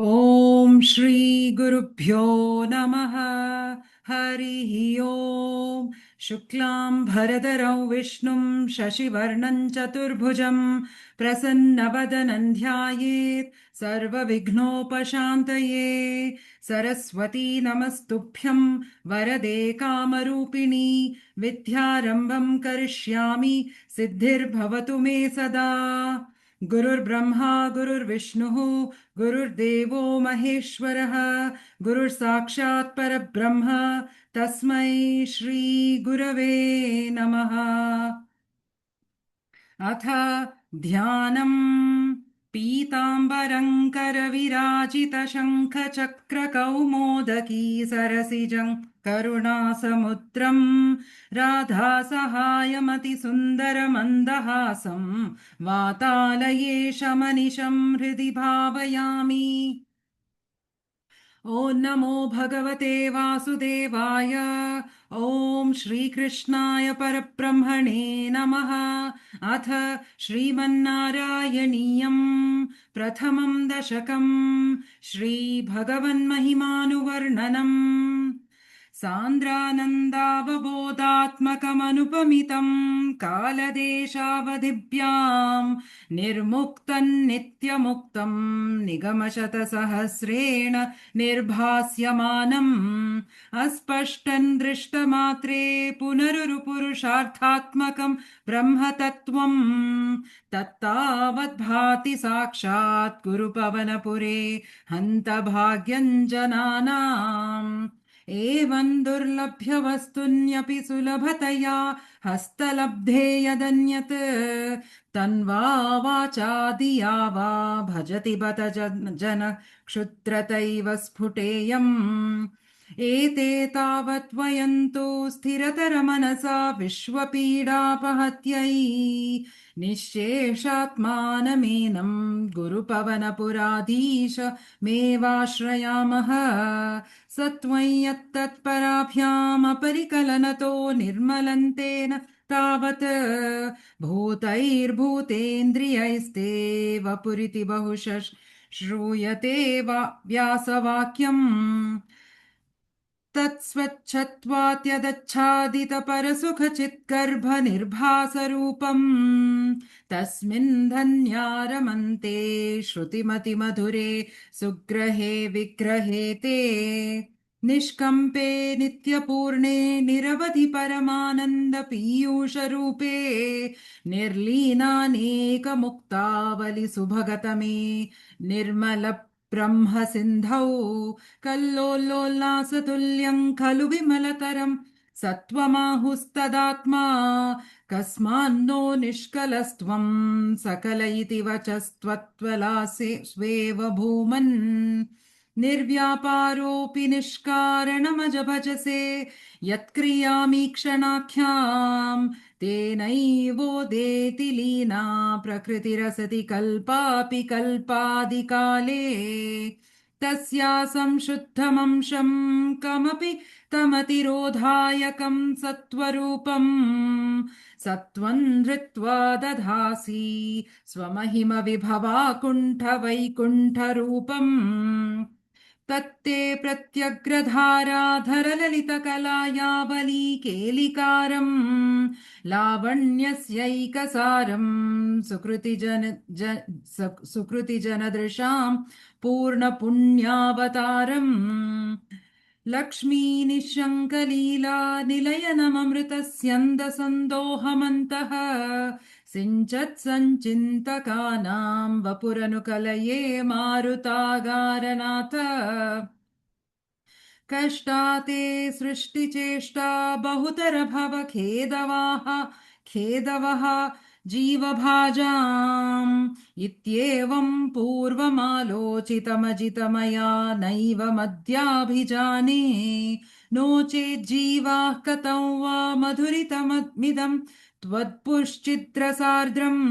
ॐ श्री गुरुभ्यो नमः। हरिः ॐ। शुक्लां भरधरं विष्णुं शशिवर्णं चतुर्भुजं प्रसन्नवदनं ध्यायेत् सर्वविघ्नोपशान्तये। सरस्वती नमस्तुभ्यं वरदे कामरूपिणी। विद्यारम्भं करिष्यामि सिद्धिर्भवतु मे सदा। गुरुर्ब्रह्मा गुरुर्विष्णुः गुरुर्देवो महेश्वरः गुरुर्साक्षात् परब्रह्म तस्मै श्री गुरवे नमः। अथ ध्यानम्। पीताम्बरं करविराजितशङ्खचक्रकौमोदकी सरसिजं करुणासमुद्रम् राधासहायमतिसुन्दरमन्दहासं वातालयेशमनिशं हृदि भावयामि। ॐ नमो भगवते वासुदेवाय। ॐ श्रीकृष्णाय परब्रह्मणे नमः। अथ श्रीमन्नारायणीयम् प्रथमं दशकम्। श्रीभगवन्महिमानुवर्णनम्। सान्द्रानन्दावबोधात्मकमनुपमितं कालदेशावधिभ्यां निर्मुक्तं नित्यमुक्तं निगमशतसहस्रेण निर्भास्यमानम् अस्पष्टं दृष्टमात्रे पुनरुरुपुरुषार्थात्मकं ब्रह्मतत्त्वम् तत्तावद्भाति साक्षात् गुरुपवनपुरे हन्तभाग्यं जनानाम्। एवं दुर्लभ्यवस्तुन्यपि सुलभतया हस्तलब्धे यदन्यत् तन्वा वाचादिया वा भजति बत जन क्षुद्रतैव स्फुटेयम्। एते तावत् वयन्तु स्थिरतरमनसा विश्वपीडापहत्यै निःशेषात्मानमेनं गुरुपवनपुराधीश मेवाश्रयामः। सत्वं यत्तत्पराभ्यामपरिकलनतो निर्मलन्तेन तावत् भूतैर्भूतेन्द्रियैस्ते वपुरिति बहुशः श्रूयते व्यासवाक्यम्। तत्स्वच्छत्वात्यदच्छादितपरसुखचिद्गर्भनिर्भासरूपम् तस्मिन् धन्यारमन्ते श्रुतिमतिमधुरे सुग्रहे विग्रहे ते निष्कम्पे नित्यपूर्णे निरवधि परमानन्दपीयूषरूपे निर्लीनानेकमुक्तावलिसुभगतमे निर्मल ब्रह्म सिन्धौ कल्लोलोल्लासतुल्यं खलु विमलतरं सत्त्वमाहुस्तदात्मा कस्मान्नो निष्कलस्त्वं सकल इति वचस्त्वत्त्वलासे स्वेव भूमन् निर्व्यापारोऽपि निष्कारणमजभजसे यत्क्रियामीक्षणाख्यां तेनैवोदेति लीना प्रकृतिरसति कल्पापि कल्पादिकाले तस्या संशुद्धमंशं कमपि तमतिरोधायकं सत्त्वरूपम् सत्त्वं धृत्वा दधासि स्वमहिमविभवाकुण्ठवैकुण्ठरूपम् तत्ते प्रत्यग्रधाराधरललितकलायावलीकेलिकारम् लावण्यस्यैकसारम् सुकृतिजनदृशां पूर्णपुण्यावतारम् लक्ष्मीनिःशङ्कलीला निलयनममृतस्यन्दसन्दोहमन्तः सिञ्चत् सञ्चिन्तकानां वपुरनुकलये मारुतागारनाथ कष्टाते सृष्टिचेष्टा बहुतर भव खेदवः जीवभाजाम् इत्येवं पूर्वमालोचितमजितमया नैव मद्याभिजाने नो चेज्जीवाः कथं वा मधुरितमिदं त्वत्पुश्चिद्रसार्द्रम्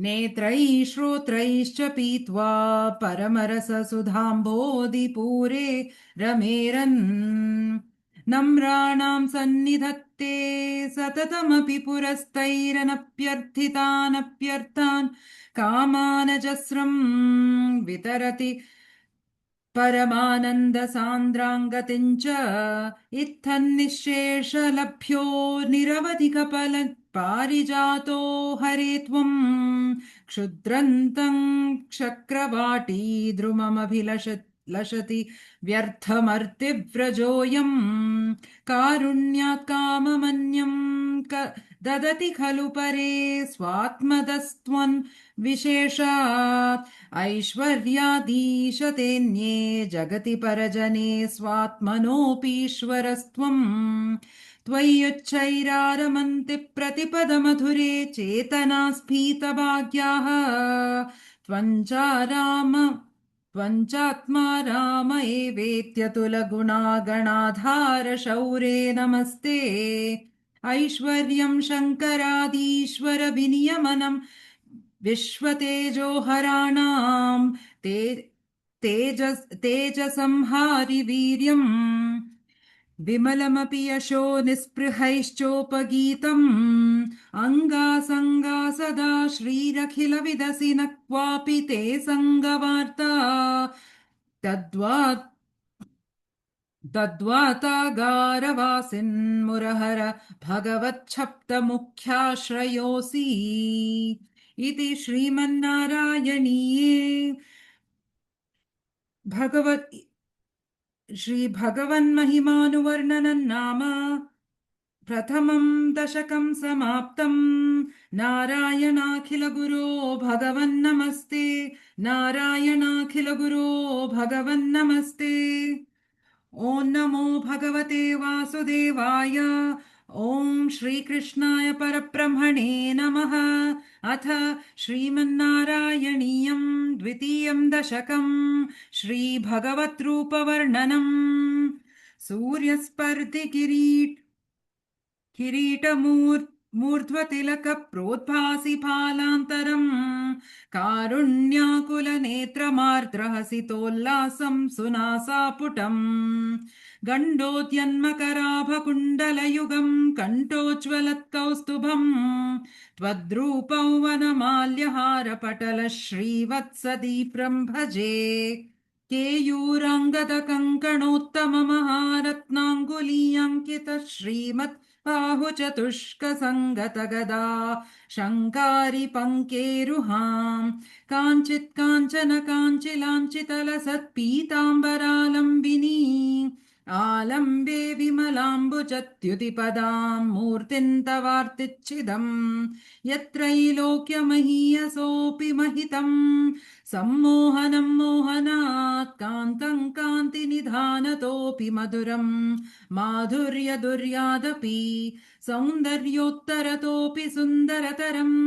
नेत्रैः श्रोत्रैश्च पीत्वा परमरससुधाम्भोधिपूरे रमेरन् नम्राणां सन्निधत्ते सततमपि पुरस्तैरनप्यर्थितानप्यर्थान् कामानजस्रं वितरति परमानन्दसान्द्राङ्गतिम् च इत्थन्निःशेषलभ्यो निरवधिकफल पारिजातो हरे त्वम् क्षुद्रन्तम् चक्रवाटी द्रुममभिलषति व्यर्थमर्तिव्रजोऽयम् कारुण्यात् काममन्यम् ददति खलु परे स्वात्मदस्त्वन् विशेषात् ऐश्वर्यादीशतेऽन्ये जगति परजने स्वात्मनोऽपीश्वरस्त्वम् त्वय्युच्चैरारमन्ति प्रतिपदमधुरे चेतना स्फीतभाग्याः त्वञ्चात्मा राम एवेत्यतुलगुणागणाधार शौरे नमस्ते ऐश्वर्यम् शङ्करादीश्वर विनियमनम् विश्वतेजोहराणाम् तेजसंहारि वीर्यम् विमलमपि यशो निःस्पृहैश्चोपगीतम् अङ्गासङ्गा सदा श्रीरखिलविदसि न क्वापि ते सङ्गवार्ता तद्वातागारवासिन्मुरहर भगवच्छप्तमुख्याश्रयोऽसि इति श्रीमन्नारायणीये श्रीभगवन्महिमानुवर्णनम् नाम प्रथमम् दशकम् समाप्तम् नारायणाखिलगुरो भगवन्नमस्ते नारायणाखिलगुरो भगवन्नमस्ते ॐ नमो भगवते वासुदेवाय ॐ श्रीकृष्णाय परब्रह्मणे नमः अथ श्रीमन्नारायणीयम् द्वितीयम् दशकम् श्रीभगवद्रूपवर्णनम् सूर्यस्पर्धि किरीटमूर्ध्वतिलकप्रोद्भासि फालान्तरम् कारुण्याकुलनेत्रमार्द्रहसितोल्लासम् सुनासापुटम् गण्डोद्यन्मकराभकुण्डलयुगम् कण्ठोज्ज्वलत्कौस्तुभम् त्वद्रूपौ वनमाल्यहारपटलः श्रीवत्सदीप्रम् भजे केयूराङ्गदकङ्कणोत्तममहारत्नाङ्गुलीयङ्कितः श्रीमत् बाहुचतुष्कसङ्गतगदा शङ्कारि पङ्केरुहाम् काञ्चित् काञ्चन काञ्चिलाञ्चितलसत्पीताम्बरालम्बिनी आलम्बे विमलाम्बुजत्युतिपदाम् मूर्तिम् तवार्तिच्छिदम् यत्रैलोक्यमहीयसोऽपि महितम् सम्मोहनम् मोहनात् कान्तम् कान्तिनिधानतोऽपि मधुरम् माधुर्यदुर्यादपि सौन्दर्योत्तरतोऽपि सुन्दरतरम्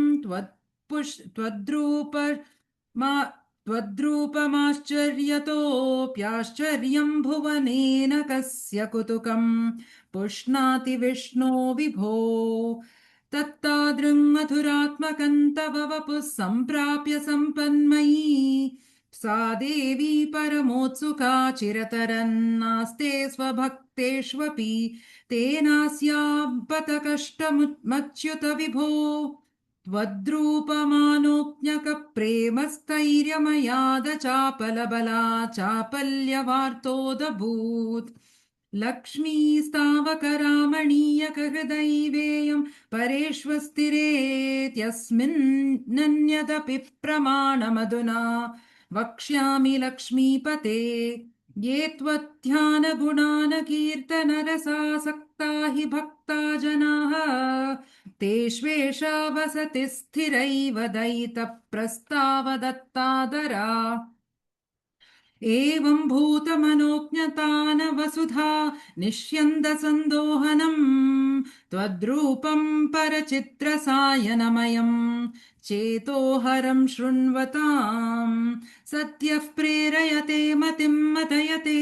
त्वद्रूपमाश्चर्यतोऽप्याश्चर्यम् भुवनेन कस्य कुतुकम् पुष्णाति विष्णो विभो तत्तादृङ्मधुरात्मकम् तव वपुः सम्प्राप्य सम्पन्मयी सा देवी परमोत्सुका चिरतरन्नास्ते स्वभक्तेष्वपि तेनास्यापत कष्टमच्युत विभो त्वद्रूपमानोज्ञकप्रेमस्थैर्यमयाद चापलबला चापल्यवार्तोदभूत् लक्ष्मीस्तावकरामणीयकहृदैवेयम् परेष्वस्तिरेत्यस्मिन्नन्यदपि प्रमाणमधुना वक्ष्यामि लक्ष्मीपते ये त्वध्यानगुणानकीर्तनरसासक्ता हि भक्ता जनाः तेष्वेषा वसति स्थिरैव दयितप्रस्तावदत्तादरा एवम् भूतमनोज्ञतान वसुधा निष्यन्दसन्दोहनम् त्वद्रूपम् परचित्रसायनमयम् चेतोहरम् शृण्वताम् सद्यः प्रेरयते मतिम् मथयते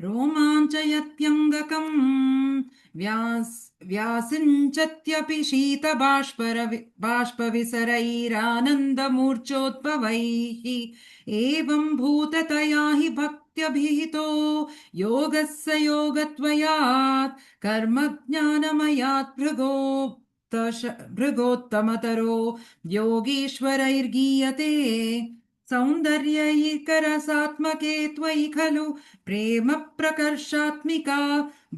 रोमाञ्चयत्यङ्गकम् व्यासिञ्चत्यपि बाष्पविसरैरानन्दमूर्च्छोद्भवैः एवम् भूततया हि भक्त्यभिहितो योगः स योगत्वयात् कर्मज्ञानमयात् भृगोत्तमतरो योगीश्वरैर्गीयते सौन्दर्यैकरसात्मके त्वयि खलु प्रेम प्रकर्षात्मिका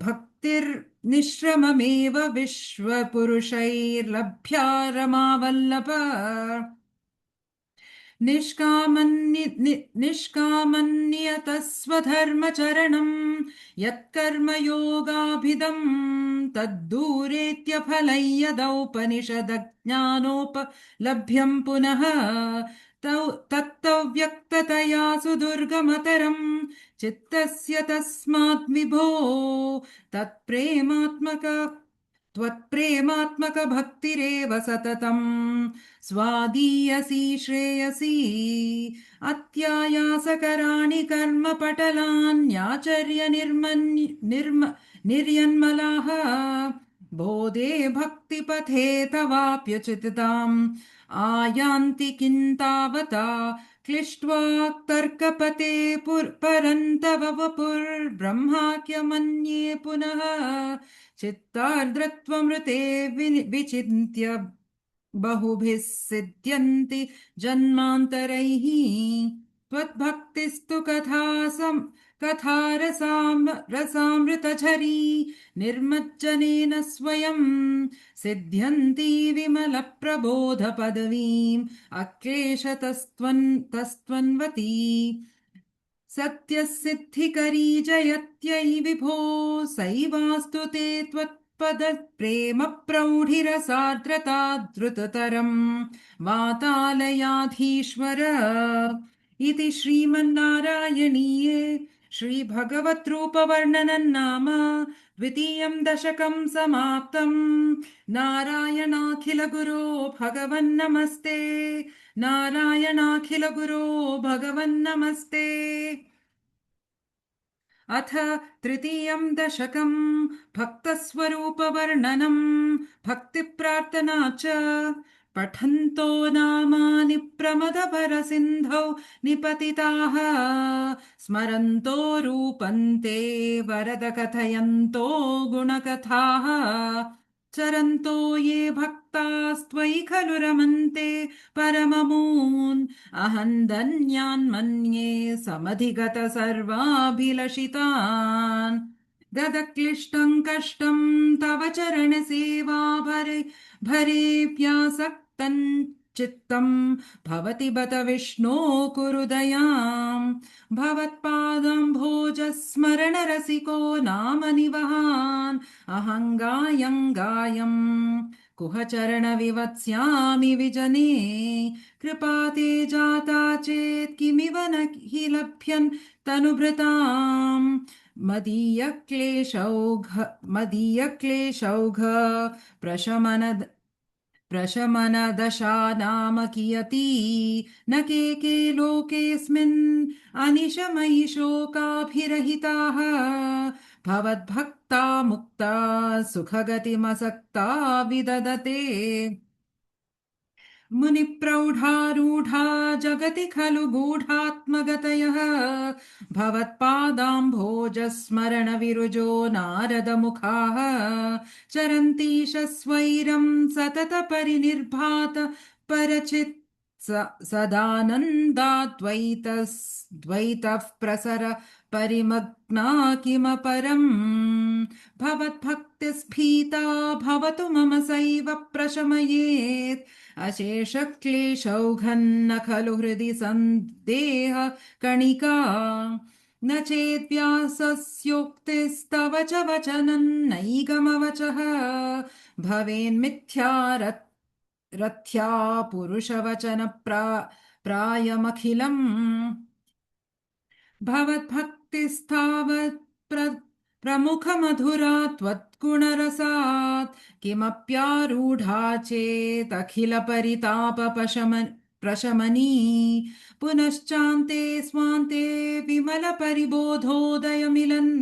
भक्तिर्निश्रममेव विश्वपुरुषैर्लभ्या रमावल्लभ निष्कामन्यतस्वधर्मचरणम् यत्कर्मयोगाभिदम् तद्दूरेत्यफलै यदौपनिषदज्ञानोपलभ्यम् पुनः तत्तव्यक्ततया सुदुर्गमतरम् चित्तस्य तस्मात् विभो तत्प्रेमात्मक त्वत्प्रेमात्मकभक्तिरेव सततम् स्वादीयसी श्रेयसी अत्यायासकराणि कर्मपटलान्याचर्य निर्यन्मलाः बोधे भक्तिपथे तवाप्युचिताम् आयान्ति किन्तावता क्लिष्ट्वा तर्कपते परन्तव वपुर्ब्रह्माख्यमन्ये पुनः चित्तार्द्रत्वमृते विचिन्त्य बहुभिः सिद्ध्यन्ति जन्मान्तरैः त्वद्भक्तिस्तु रसामृतझरी निर्मज्जनेन स्वयं सिद्ध्यन्ति विमलप्रबोधपदवीम् अक्लेशतस्त्वन्वती सत्यसिद्धिकरी जयत्यै विभो सैवास्तु ते त्वत्पद प्रेम प्रौढिरसार्द्रता द्रुततरम् वातालयाधीश्वर इति श्रीमन्नारायणीये श्रीभगवद्रूपवर्णनम् नाम द्वितीयम् दशकम् समाप्तम् नारायणाखिलगुरो भगवन्नमस्ते नारायणाखिलगुरो भगवन्नमस्ते अथ तृतीयम् दशकम् भक्तस्वरूपवर्णनम् भक्तिप्रार्थना च पठन्तो नामानि प्रमदभरसिन्धौ निपतिताः स्मरन्तो रूपन्ते वरद कथयन्तो गुणकथाः चरन्तो ये भक्तास्त्वयि खलु रमन्ते परममून् अहं धन्यान् मन्ये समधिगत सर्वाभिलषितान् ददक्लिष्टं कष्टं तव चरणसेवा भरेऽप्यासक्तं चित्तं भवति बत विष्णो कुरु दयाम् भवत्पादाम्भोजस्मरणरसिको नाम निवहान् अहं गायं कुहचरणविवत्स्यामि विजने कृपा ते जाता चेत् किमिव न हि लभ्यन् तनुभृताम् मदीयक्लेशौघ प्रशमनदशा नाम कियती न के लोकेऽस्मिन् अनिशमयि शोकाभिरहिताः भवद्भक्ता मुक्ता सुखगतिमसक्ता विदधते मुनिप्रौढारूढा जगति खलु गूढात्मगतयः भवत्पादाम्भोजस्मरणविरुजो नारदमुखाः चरन्तीश स्वैरं सतत परिनिर्भात परचित् सदानन्दाद्वैतः प्रसर परिमग्ना किमपरम् भवद्भक्तिस्फीता भवतु मम सैव प्रशमयेत् अशेषक्लेशौघन्न खलु हृदि सन्देह कणिका न चेद्व्यासस्योक्तिस्तव च वचनं नैगमवचः भवेन्मिथ्या रथ्या पुरुषवचन प्रायमखिलम् भवद्भक्तिस्तावत् प्रमुखमधुरा त्वत्गुणरसात् किमप्यारूढा चेदखिलपरितापप्रशमनी पुनश्चान्ते स्वान्ते विमलपरिबोधोदयमिलन्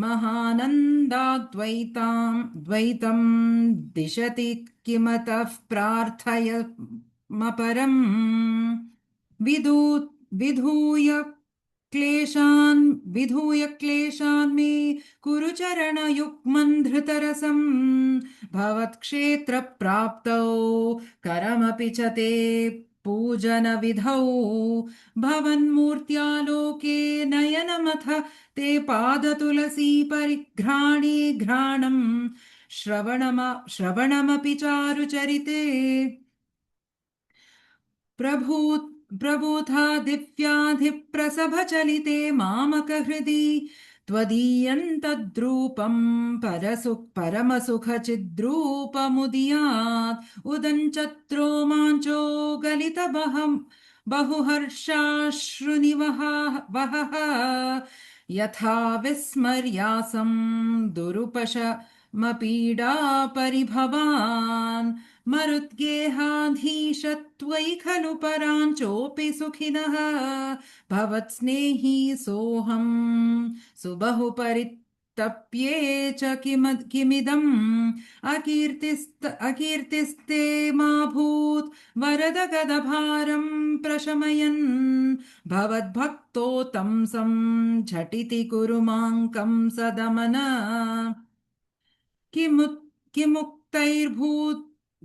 महानन्दाद्वैतं दिशति किमतः प्रार्थयमपरम् विधूय क्लेशान् मे कुरु चरणयुग्मन् धृतरसम् भवत्क्षेत्रप्राप्तौ करमपि च ते पूजनविधौ भवन्मूर्त्यालोके नयनमथ ते पादतुलसी परिघ्राणे घ्राणम् श्रवणमपि चारुचरिते प्रभूथा दिव्याधिप्रसभचलिते मामकहृदि त्वदीयम् तद्रूपम् परमसुखचिद्रूपमुदीयात् उदञ्चत्रो माञ्चो गलितबहम् बहुहर्षाश्रुनिवहः यथा विस्मर्यासम् दुरुपशमपीडा परिभवान् मरुद्गेहाधीशत्वयि खलु पराञ्चोऽपि सुखिनः भवत्स्नेही सोऽहम् सुबहु परितप्ये च किमिदम् अकीर्तिस्ते मा भूत् वरद गदभारम् प्रशमयन् भवद्भक्तो तंसं झटिति कुरु माङ्कं सदमन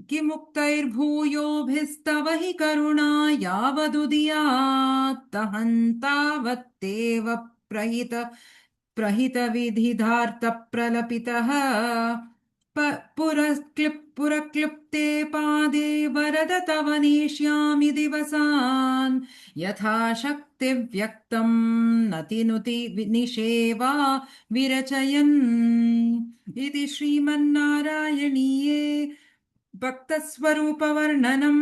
किमुक्तैर्भूयोभिस्तव हि करुणा यावदुदीयात्तहन्तावत्तेव प्रहितविधिधार्तप्रलपितः पुरक्लिप्ते पादे वरद तव नेष्यामि दिवसान् यथा शक्तिव्यक्तम् नतिनुति निषेवा विरचयन् इति श्रीमन्नारायणीये भक्तस्वरूपवर्णनम्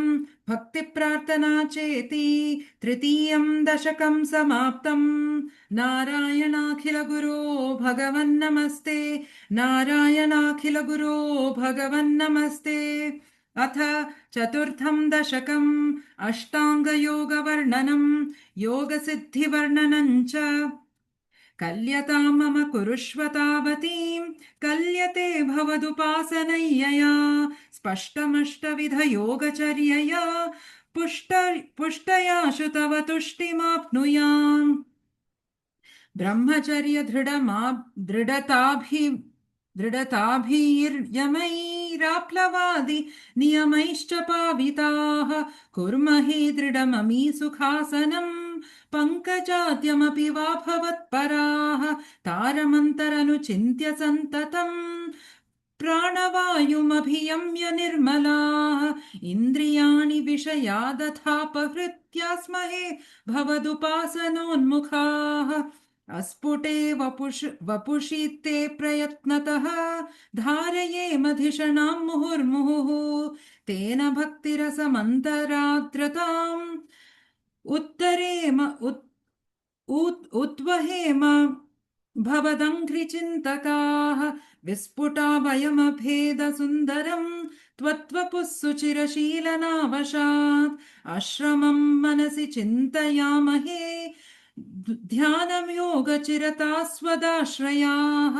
भक्तिप्रार्थना चेति तृतीयम् दशकम् समाप्तम् नारायणाखिलगुरो भगवन्नमस्ते नारायणाखिलगुरो भगवन्नमस्ते अथ चतुर्थम् दशकम् अष्टाङ्गयोगवर्णनम् योगसिद्धिवर्णनम् च कल्यतां मम कुरुष्व तावतीं कल्यते भवदुपासनय्यया स्पष्टमष्टविधयोगचर्यया पुष्टया तव तुष्टिमाप्नुयाम् ब्रह्मचर्य दृढताभिर्यमैराप्लवादि नियमैश्च पाविताः कुर्महि दृढममी सुखासनम् पङ्कजाद्यमपि वा भवत्पराः तारमन्तरनुचिन्त्य सन्ततम् प्राणवायुमभियम्य निर्मलाः इन्द्रियाणि विषयादथापहृत्यास्महे भवदुपासनोन्मुखाः अस्फुटे वपुषि ते प्रयत्नतः धारयेमधिषणाम् मुहुर्मुहुः तेन भक्तिरसमन्तराद्रताम् उद्वहेम भवदङ्घ्रिचिन्तकाः विस्फुटा वयमभेदसुन्दरम् त्वत्वपुः सुचिरशीलनावशात् आश्रमम् मनसि चिन्तयामहे ध्यानम् योगचिरतास्वदाश्रयाः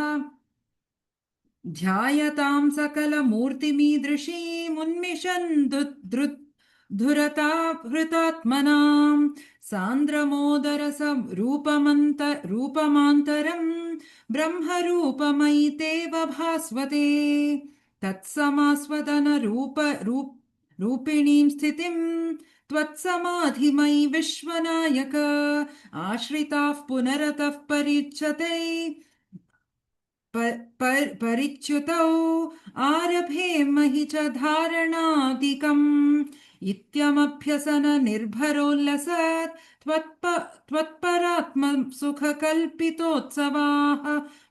ध्यायताम् सकलमूर्तिमीदृशीमुन्मिषन् धुरताहृतात्मनाम् सान्द्रमोदरसरूपमान्तरम् ब्रह्मरूपमयि तेव भास्वते तत्समास्वदनरूपिणीम् स्थितिम् त्वत्समाधिमयि विश्वनायक आश्रिताः पुनरतः परिच्युतौ आरभेमहि च धारणादिकम् इत्यमभ्यसन निर्भरोल्लसत् त्वत्परात्मसुखकल्पितोत्सवाः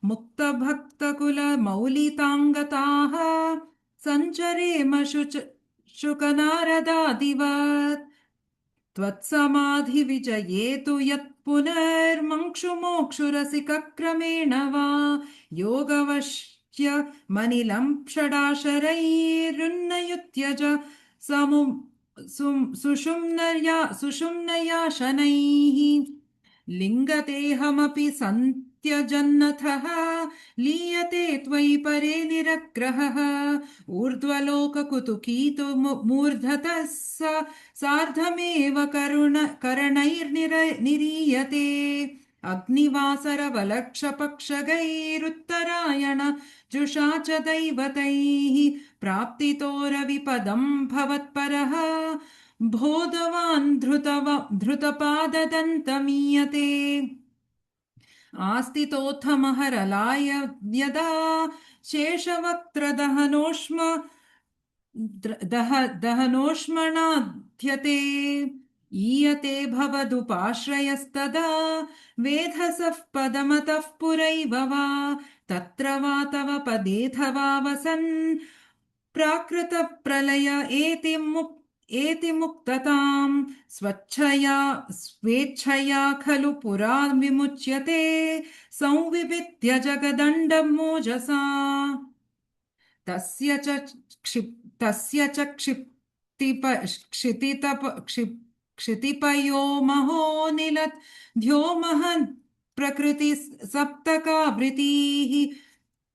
मुक्तभक्तकुलमौलिताङ्गताः सञ्चरेम शुकनारदादिवत् त्वत्समाधिविजयेतु यत् पुनर्मङ्क्षुमोक्षुरसिकक्रमेण वा योगवश्यमनिलम् षडाशरैरुन्नयुत्यज सुषुम्नया शनैः लिङ्गतेऽहमपि सन्त्यजन्नथः लीयते त्वयि परे निरग्रहः ऊर्ध्वलोककुतुकीतु मूर्धतः सार्धमेव करणैर्निरीयते अग्निवासरवलक्षपक्षगैरुत्तरायण जुषा च दैवतैः प्राप्तितो रविपदम् भवत्परः बोधवान् धृतपाददन्तमीयते आस्तितोत्थमहरलाय यदा शेषवक्त्रदहनोष्म दहनोष्मणाध्यते ईयते भवदुपाश्रयस्तदा वेधसः पदमतः पुरैव वा तत्र वा तव पदेऽथवा वसन् प्राकृतप्रलय एति मुक्तताम् स्वच्छया स्वेच्छया खलु पुरा विमुच्यते संविविद्य जगदण्डमोजसा तस्य च तस्य च क्षितिपयो महो निलत् ध्यो महन् प्रकृति सप्तकावृतीः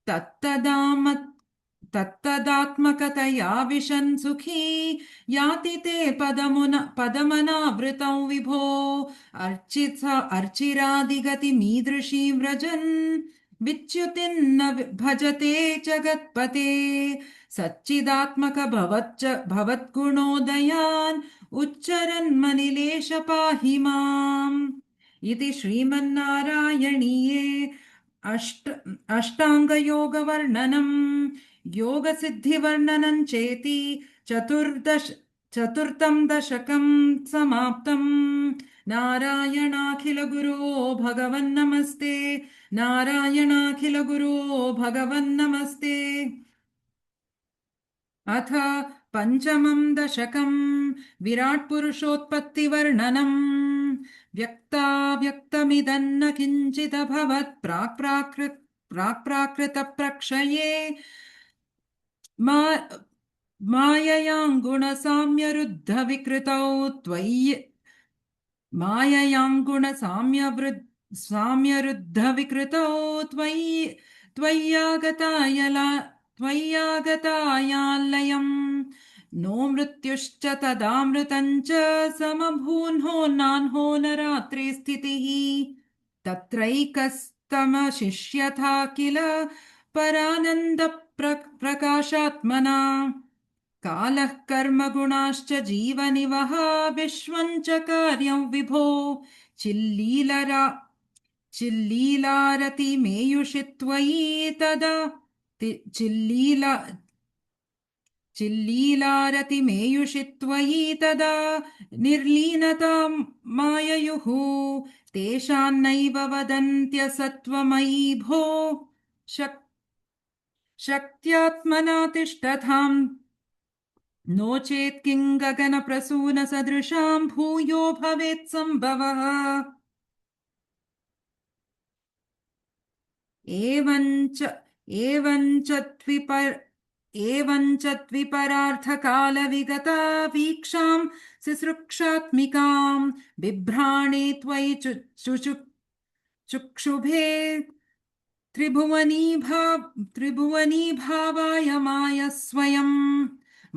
तत्तदामत् तत्तदात्मकतया विशन् सुखी याति ते पदमनावृतौ विभो अर्चिरादिगतिमीदृशीं व्रजन् विच्युतिन्न भजते जगत्पते सच्चिदात्मक भवद्गुणोदयान् उच्चरन्मनिलेश पाहि माम् इति श्रीमन्नारायणीये अष्टाङ्गयोगवर्णनम् योगसिद्धिवर्णनम् चेति चतुर्थं दशकं समाप्तम् नारायणाखिलगुरो भगवन्नमस्ते नारायणाखिलगुरो भगवन्नमस्ते अथ पञ्चमं दशकं विराट्पुरुषोत्पत्तिवर्णनम् व्यक्ताव्यक्तमिदन्न किञ्चिदभवत् प्राक्प्राकृतप्रक्षये माययाङ्गुणसाम्यरुद्धविकृतौ त्वयि साम्यरुद्धविकृतौ त्वय्यागतायालयम् नो मृत्युश्च तदामृतञ्च समभून्हो नान्हो न रात्रि स्थितिः तत्रैकस्तमशिष्यथा किल परानन्द प्रकाशात्मना कालः कर्मगुणाश्च जीवनिवः विश्वं च कार्यं विभो चिल्लीलारतिमेयुषि त्वयि तदा चिल्लीलारतिमेयुषि त्वयि तदा निर्लीनतां माययुः तेषान्नैव वदन्त्यसत्त्वमयि भो शक्त्यात्मना तिष्ठताम् नो चेत् किं गगनप्रसूनसदृशां भूयो भवेत् सम्भवः एवञ्च द्विपरार्थकालविगता वीक्षां सिसृक्षात्मिकां बिभ्राणे त्वयि चुक्षुभे त्रिभुवनी भावाय माय स्वयं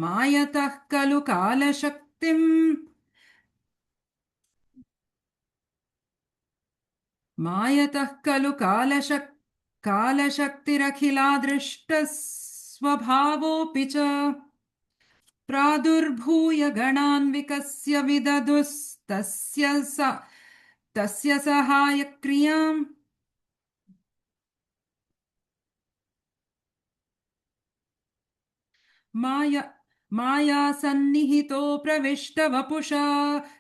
मायतः खलु कालशक्तिम् मायतः खलु कालशक्तिरखिलादृष्टः स्वभावोऽपि च प्रादुर्भूय गणान् विकस्य तस्य सहायक्रियाम् माया सन्निहितो प्रविष्ट वपुषा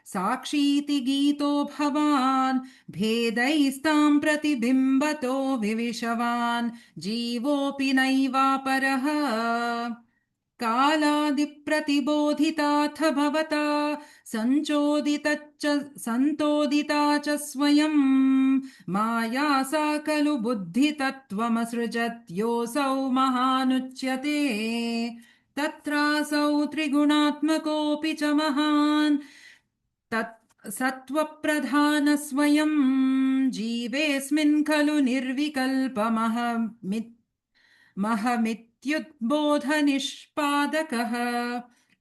साक्षीति गीतो भवान् भेदैस्तां प्रतिबिम्बतो विविशवान् जीवोऽपि नैवापरः कालादिप्रतिबोधिताथ भवता सन्तोदिता च स्वयं माया सा खलु बुद्धितत्त्वमसृजत् योऽसौ महानुच्यते तत्रासौ त्रिगुणात्मकोऽपि च महान् सत्त्वप्रधान स्वयं जीवेऽस्मिन् खलु निर्विकल्पमहमित्युद्बोधनिष्पादकः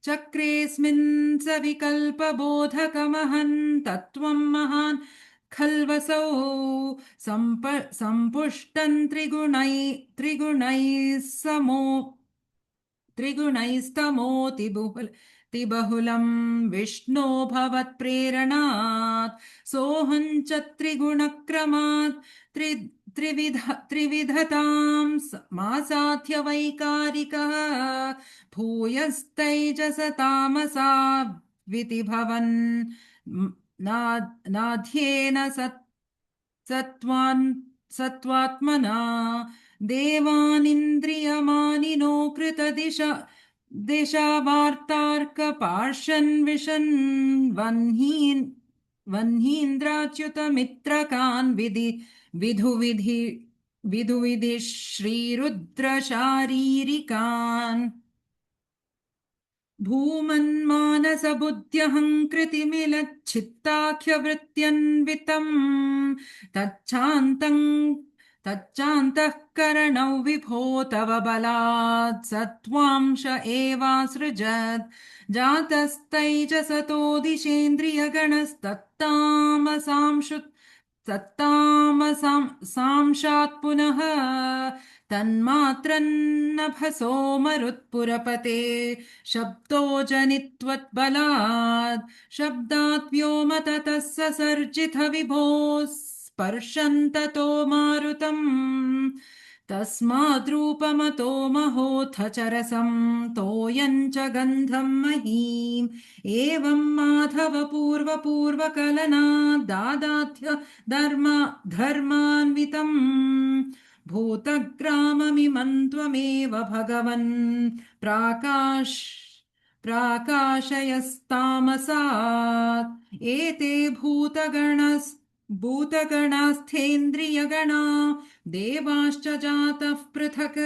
चक्रेऽस्मिन् स विकल्पबोधकमहन् तत्त्वं महान् खल्वसौ सम्पुष्टन् त्रिगुणैः समो त्रिगुणैस्तमोति बहुलं विष्णो भवत्प्रेरणात् सोऽहं च त्रिगुणक्रमात् त्रिविधतां मासाध्य वैकारिकः भूयस्तैजसतामसा विति भवन् नाध्येन सत्त्वान् सत्त्वात्मना देवानिन्द्रियमानिनो दिशा वार्तार्कपार्षन् विशन् वह्नीन्द्राच्युतमित्रकान् विधुविधि श्रीरुद्रशारीरिकान् भूमन्मानसबुद्ध्यहङ्कृतिमिलच्छित्ताख्यवृत्त्यन्वितम् तच्चान्तम् तच्चान्तःकरणौ विभो तव बलात् सत्त्वांश एवासृजत् जातस्तैजसतो दिशेन्द्रियगणस्तत्तामसांशात् पुनः तन्मात्रन्नभसो मरुत्पुरपते शब्दो जनित्वद्बलात् शब्दात् व्योम ततः ससर्जित विभोः स्पर्शन्ततो मारुतम् तस्माद्रूपमतो महोऽथ च रसम् तोयम् च गन्धम् महीम् एवम् माधव पूर्वकलनात् दादाध्य धर्मान्वितम् भूतग्राममिमम् त्वमेव भगवन् प्राकाशयस्तामसात् एते भूतगणास्थेन्द्रियगणा देवाश्च जातः पृथक्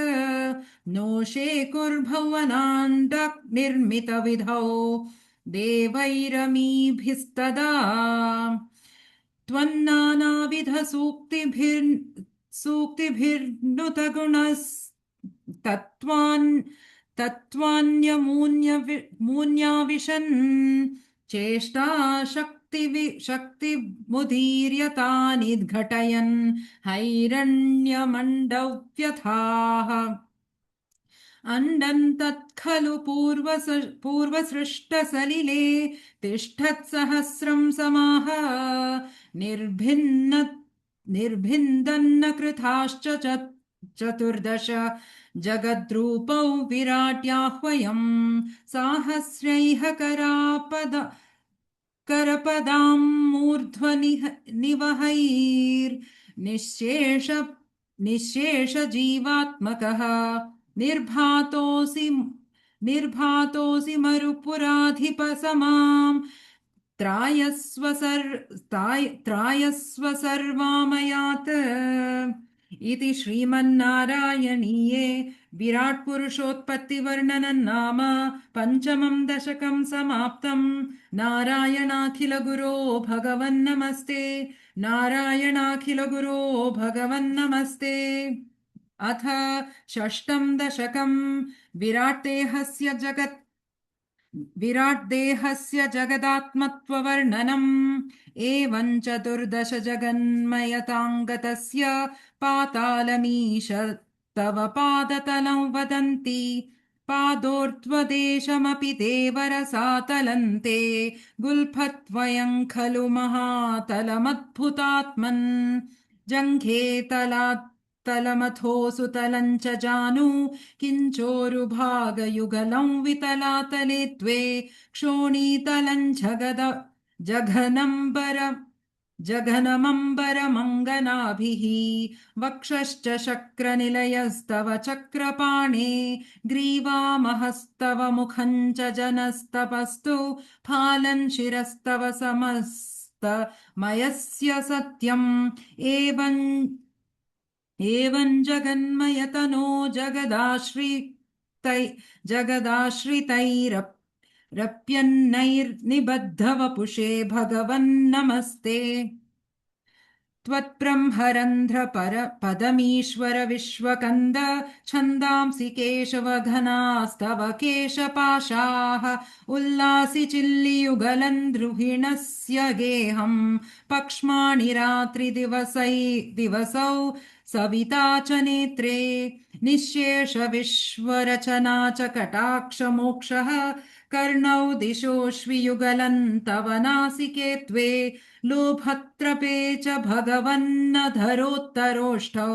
नोषे कुर्भुवनाण्डनिर्मितविधौ देवैरमीभिस्तदा तत्त्वान्यमून्याविशन् चेष्टा शक्तिमुदीर्यतानिद्घटयन् हैरण्यमण्डव्यथाः अण्डम् तत्खलु पूर्वसृष्टसलिले तिष्ठत्सहस्रम् समाह निर्भिन्दन्न कृताश्च चतुर्दश जगद्रूपौ विराट्याह्वयम् साहस्रैः करपदाम् निःशेष जीवात्मकः निर्भातोऽसि मरुपुराधिपसमाम् त्रायस्व सर्वामयात् इति श्रीमन्नारायणीये विराट्पुरुषोत्पत्तिवर्णनम् नाम पञ्चमम् दशकम् समाप्तम् नारायणाखिलगुरो भगवन्नमस्ते नारायणाखिलगुरो भगवन्नमस्ते अथ षष्ठम् दशकम् विराट्देहस्य जगदात्मत्ववर्णनम् एवम् चतुर्दश जगन्मयताङ्गतस्य पातालमीश तव पादतलं वदन्ति पादोर्ध्वदेशमपि देवरसातलन्ते गुल्फत्वयम् खलु महातलमद्भुतात्मन् जङ्घे तलमथोऽसु तलम् च जानु किञ्चोरुभागयुगलम् वितलातले द्वे क्षोणीतलम् जघनमम्बरमङ्गनाभिः वक्षश्च शक्रनिलयस्तव चक्रपाणे ग्रीवामहस्तव मुखम् च जनस्तपस्तु फालन् शिरस्तव समस्तमयस्य सत्यम् एवम् जगन्मयतनो जगदाश्रितैरप्यन्नैर्निबद्धवपुषे भगवन्नमस्ते त्वत्ब्रह्मरन्ध्र पदमीश्वर विश्वकन्द छन्दांसि केशवघनास्तव केशपाशाः उल्लासि चिल्लियुगलन् द्रुहिणस्य गेहम् पक्ष्माणि रात्रिदिवसौ सविता च नेत्रे निःशेष विश्वरचना च कटाक्षमोक्षः कर्णौ दिशोऽश्वियुगलन्तव नासिके त्वे लोभत्रपे च भगवन्नधरोत्तरोष्ठौ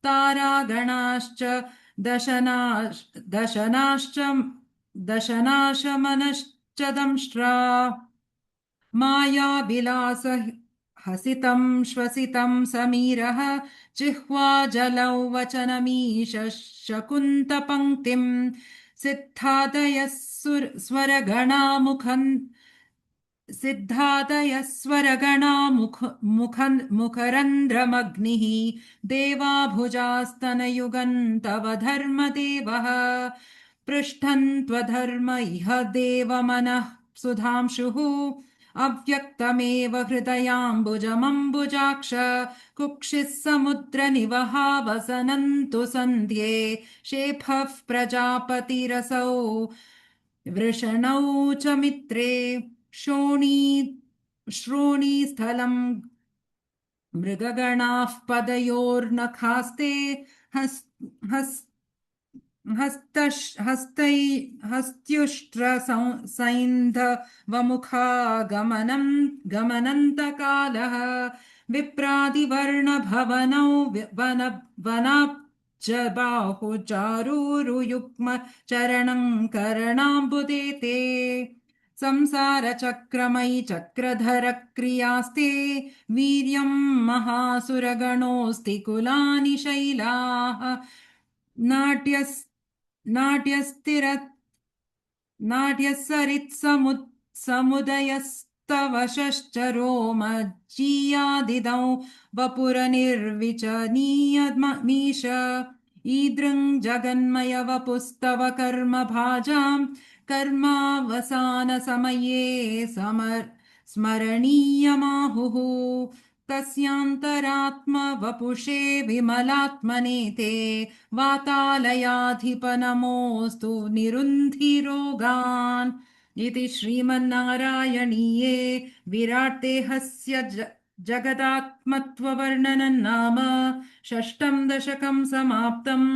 तारागणाश्च दशनाश्च दशनाशमनश्च दंष्ट्रा मायाविलास हसितं श्वसितं समीरः जिह्वा जलौ वचनमीश शकुन्तपङ्क्तिम् सिद्धादयः स्वरगणामुखन् सिद्धादयः स्वरगणा मुखरन्ध्रमग्निः देवाभुजास्तनयुगन् तव धर्मदेवः पृष्ठन् त्वधर्म इह देवमनः सुधांशुः अव्यक्तमेव हृदयाम्बुजमम्बुजाक्ष कुक्षिः समुद्रनिवहावसनन्तु सन्ध्ये शेफः प्रजापतिरसौ वृषणौ च मित्रे श्रोणी श्रोणीस्थलम् मृगगणाः पदयोर्नखास्ते हस् हस् गमनन्तकालः विप्रादिवर्णभवनौ वनाब्ज बाहुचारूरुयुग्म चरणं करणाम्बुदे ते संसारचक्रमयि चक्रधर क्रियास्ते वीर्यं महासुरगणोऽस्ति कुलानि शैलाः नाट्यस् नाट्यस्तिर नाट्यसरित्समुदयस्तव शश्चरोमज्जीयादिदौ वपुरनिर्विचनीयमीश ईदृङ् जगन्मय वपुस्तव कर्म भाजाम् कर्मावसानसमये स्मरणीयमाहुः तस्यान्तरात्म वपुषे विमलात्मने ते वातालयाधिप नमोऽस्तु निरुन्धिरोगान् इति श्रीमन्नारायणीये विराट्देहस्य जगदात्मत्ववर्णनं नाम षष्ठं दशकं समाप्तम्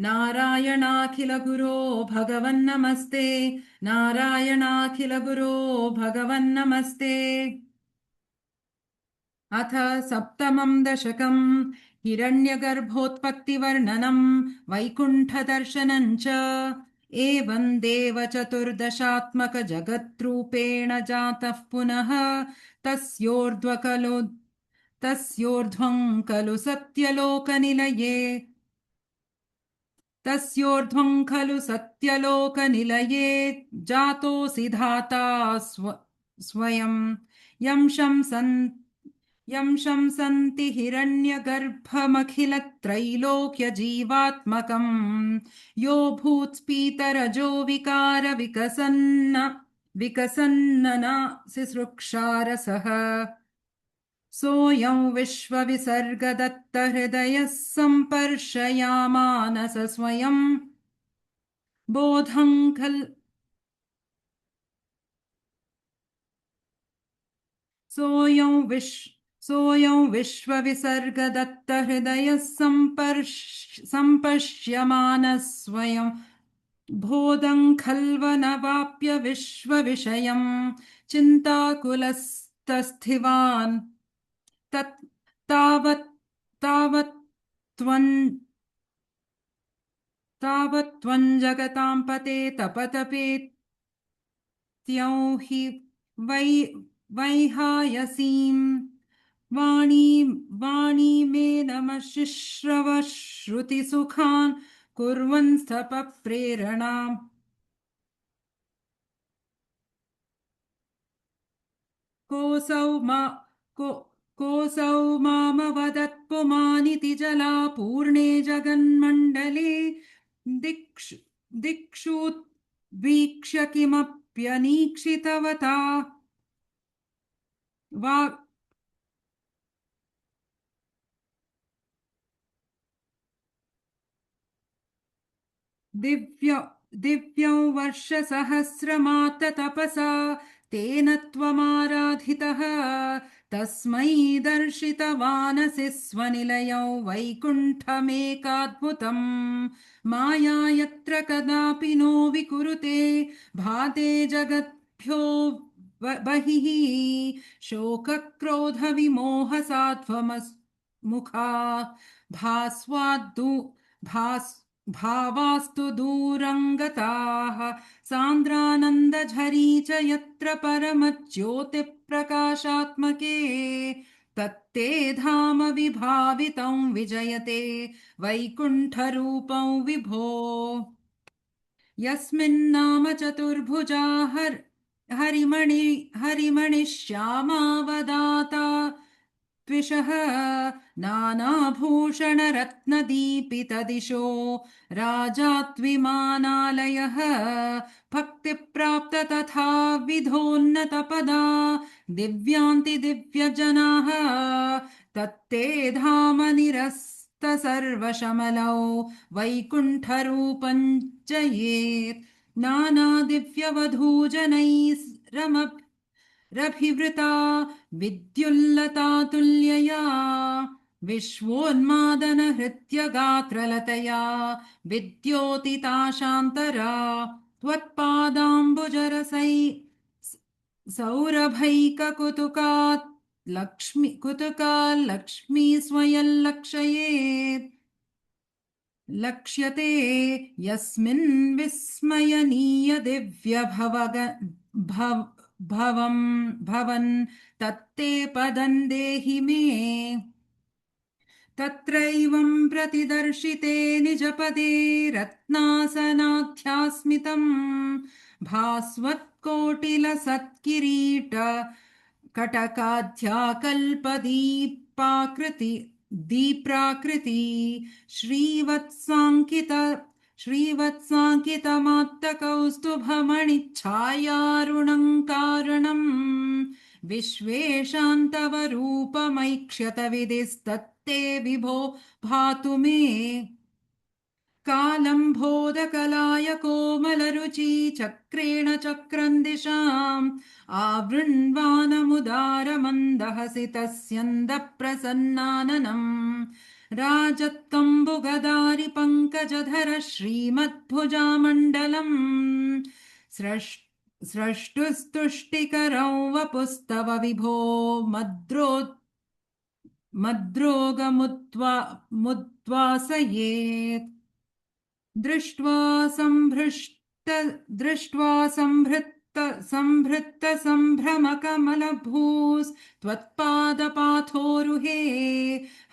नारायणाखिलगुरो भगवन्नमस्ते नारायणाखिलगुरो भगवन्नमस्ते अथ सप्तमं दशकम् हिरण्यगर्भोत्पत्तिवर्णनम् वैकुण्ठदर्शनम् च एवं देव चतुर्दशात्मक जगद्रूपेण जातः पुनः तस्योर्ध्वं खलु सत्यलोकनिलये जातोऽसि धाता स्वयं यं शंसन्ति हिरण्यगर्भमखिलत्रैलोक्यजीवात्मकम् यो भूत्स्फीतरजो विकार विकसन्नना सिसृक्षारसः सोऽयं विश्वविसर्गदत्तहृदयः सम्पर्शयामानस स्वयं बोधं सोऽयं विश्वविसर्गदत्तहृदयः सम्पश्यमानः स्वयं बोधं खल्वनवाप्य विश्वविषयं चिन्ताकुलस्तस्थिवान् तावत्त्वं जगतां पते तपतपेत्यौ हि वैहायसीं वाणी मे नमः शिश्रव श्रुतिसुखान् कुर्वन् स्तप प्रेरणाम् कोऽसौ मामवदत्पुमानिति जला पूर्णे जगन्मण्डले दिक्षुद्वीक्ष्य किमप्यनीक्षितवता दिव्यं वर्षसहस्रमात्र तपसा तेन त्वमाराधितः तस्मै दर्शितवानसि स्वनिलयौ वैकुण्ठमेकाद्भुतम् माया यत्र कदापि नो विकुरुते भाते जगद्भ्यो बहिः शोकक्रोधविमोहसात्वमुखा भास्वाद्दु भास् भावास्तु दूरङ्गताः सान्द्रानन्दझरी च यत्र परमज्योतिप्रकाशात्मके तत्ते धाम विभावितं विजयते वैकुण्ठरूपं विभो यस्मिन्नाम चतुर्भुजा हरिमणिश्यामावदाता त्विषः नानाभूषणरत्नदीपितदिशो राजात्विमानालयः भक्तिप्राप्त तथा विधोन्नतपदा दिव्यान्ति दिव्यजनाः तत्ते धाम निरस्तसर्वशमलौ वैकुण्ठरूपं जयेत् नानादिव्यवधूजनैरभिवृता विद्युल्लता तुल्यया विश्वोन्मादनहृत्यगात्रलतया विद्योतिता शान्तरा त्वत्पादाम्बुजरसै सौरभैककुतुकात् लक्ष्मी स्वयं लक्षयेत् लक्ष्यते यस्मिन् विस्मयनीय दिव्य भवन् तत्ते पदं देहि मे तत्रैवं प्रतिदर्शिते निजपदे रत्नासनाध्यास्मितम् भास्वत्कोटिलसत्किरीट दीप्राकृति श्रीवत्साङ्कितमात्तकौस्तुभमणिच्छायारुणं कारणम् विश्वेशान्तव रूपमैक्ष्यत विधिस्तत्ते विभो भातु मे कालम्भोदकलाय कोमलरुचि चक्रेण चक्रं दिशाम् आवृण्वानमुदारमन्दहसि तस्यन्दप्रसन्नाननम् राजत्कम्बुगदारि पङ्कजधर श्रीमद्भुजामण्डलम् स्रष्टुस्तुष्टिकरौ वपुस्तव विभो मद्रोगमुद्वासयेत् दृष्ट्वा सम्भृत्त सम्भ्रमकमलभूस्त्वत्पादपाथोरुहे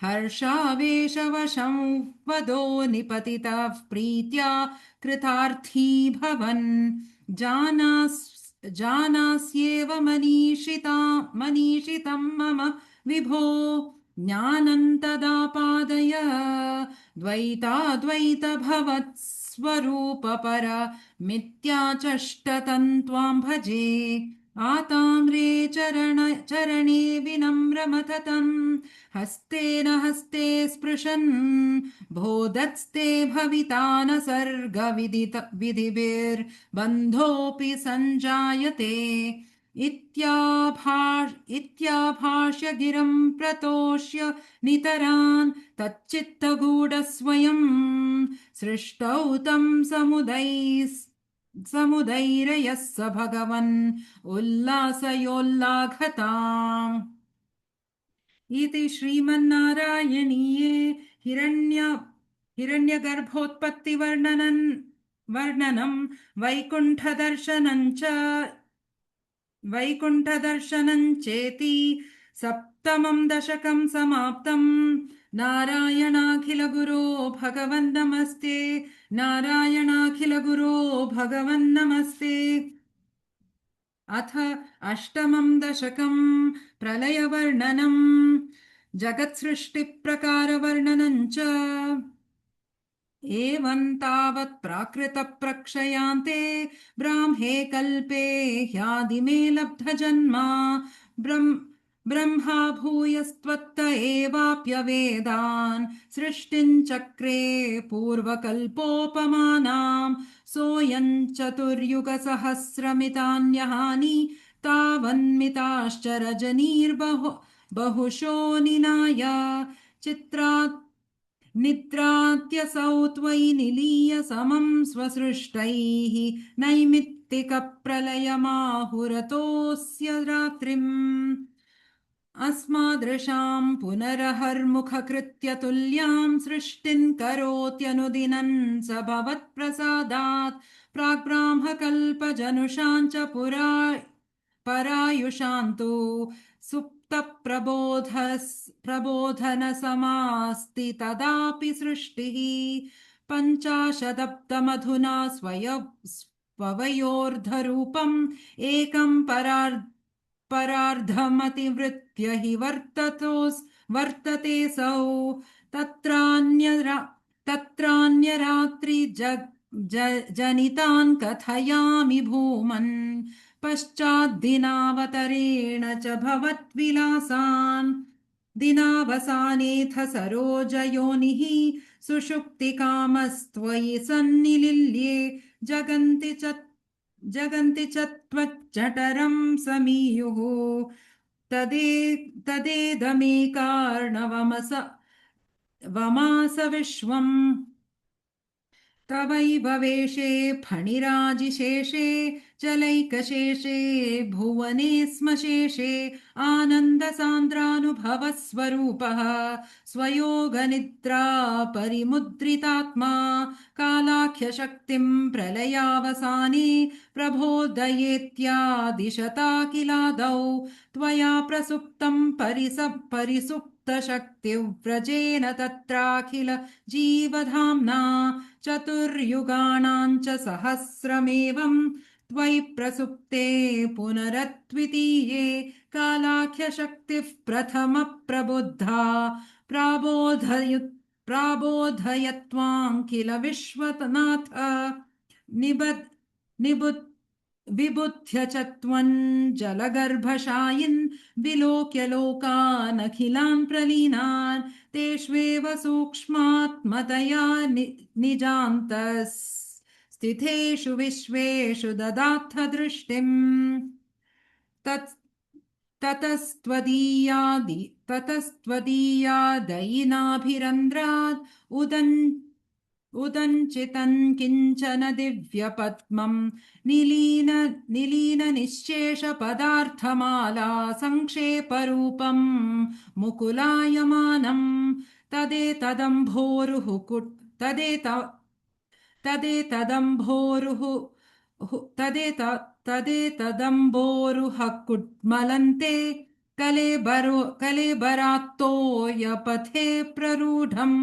हर्षावेशवशं वदो निपतितः प्रीत्या कृतार्थी भवन् जानास्येव मनीषितं मम विभो ज्ञानं तदा पादय द्वैताद्वैतभवत्स्वरूपपर मिथ्याचष्टतन्त्वां भजे आताम्रे चरणे विनम्रमथतम् हस्तेन हस्ते स्पृशन् बोधत्स्ते भविता न सर्गविधिभिर्बन्धोऽपि सञ्जायते इत्याभाष्य गिरं प्रतोष्य नितरान् तच्चित्तगूढस्वयं सृष्टौ तं समुदैरयः स भगवन् उल्लासयोल्लाघताम् इति श्रीमन्नारायणीये हिरण्यगर्भोत्पत्तिवर्णनं वैकुण्ठदर्शनं चेति सप्तमं दशकं समाप्तम् नारायणाखिलगुरो भगवन्नमस्ते नारायणाखिलगुरो भगवन्नमस्ते अथ अष्टमं दशकं प्रलयवर्णनं जगत्सृष्टिप्रकारवर्णनं च एवं तावत् प्राकृतप्रक्षयान्ते ब्राह्मे कल्पे ह्यादिमे लब्धजन्मा ब्रह्मा भूयस्त्वत्त एवाप्यवेदान् सृष्टिं चक्रे पूर्वकल्पोपमानां सोऽयं चतुर्युगसहस्रमितान्यहानि तावन्मिताश्च रजनीर्बहु बहुशो निनाय चित्रात् निद्रात्यसौ त्वयि निलीय समं स्वसृष्टैः नैमित्तिकप्रलयमाहुरतोऽस्य रात्रिम् अस्मादृशां पुनरहर्मुखकृत्य तुल्यां सृष्टिन् करोत्यनुदिनं स भवत्प्रसादात् प्राग्ब्राह्मकल्पजनुषां च परायुषान्तु प्रबोधनसमास्ति तदापि सृष्टिः पञ्चाशदब्दमधुना स्ववयोर्धरूपम् एकं परार्धमतिवृत्य हि वर्तते सौ तत्रान्यरात्रि जनितान् कथयामि भूमन् पश्चाद्दिनावतरेण च भवद्विलासान् दिनावसानेऽथ सरोजयोनिः सुषुप्तिकामस्त्वयि सन्निलिल्ये जगन्ति च त्वज्जठरं समीयुः वमास विश्वम् तवैव वेशे फणिराजिशेषे चलैकशेषे भुवने स्म शेषे आनन्दसान्द्रानुभवस्वरूपः स्वयोगनिद्रा परिमुद्रितात्मा कालाख्यशक्तिं प्रलयावसाने प्रबोधयेत्यादिशता किलादौ त्वया प्रसुप्तं परिसुप्तशक्तिव्रजेन तत्राखिल जीवधाम्ना चतुर्युगाणां च सहस्रमेवं त्वयि प्रसुप्ते पुनरद्वितीये कालाख्यशक्तिः प्रथमः प्रबुद्धा प्राबोधयत्वां किल विश्वनाथ निबुद् विबुध्य च त्वं जलगर्भशायिन् विलोक्य लोकानखिलान् प्रलीनान् तेष्वेव सूक्ष्मात्मतया निजान्तः स्थितेषु विश्वेषु ददाथ दृष्टिम् ततस्त्वदीयादयिनाभिरन्ध्रात् उदञ्चितं किञ्चन दिव्यपद्मं निलीननिःशेषपदार्थमाला संक्षेपरूपं मुकुलायमानं तदेतदम्भोरुः तदेतदम्भोरुः तदेतदम्बोरुह कुड्मलन्ते कलेबरात्तोयपथे प्ररूढम्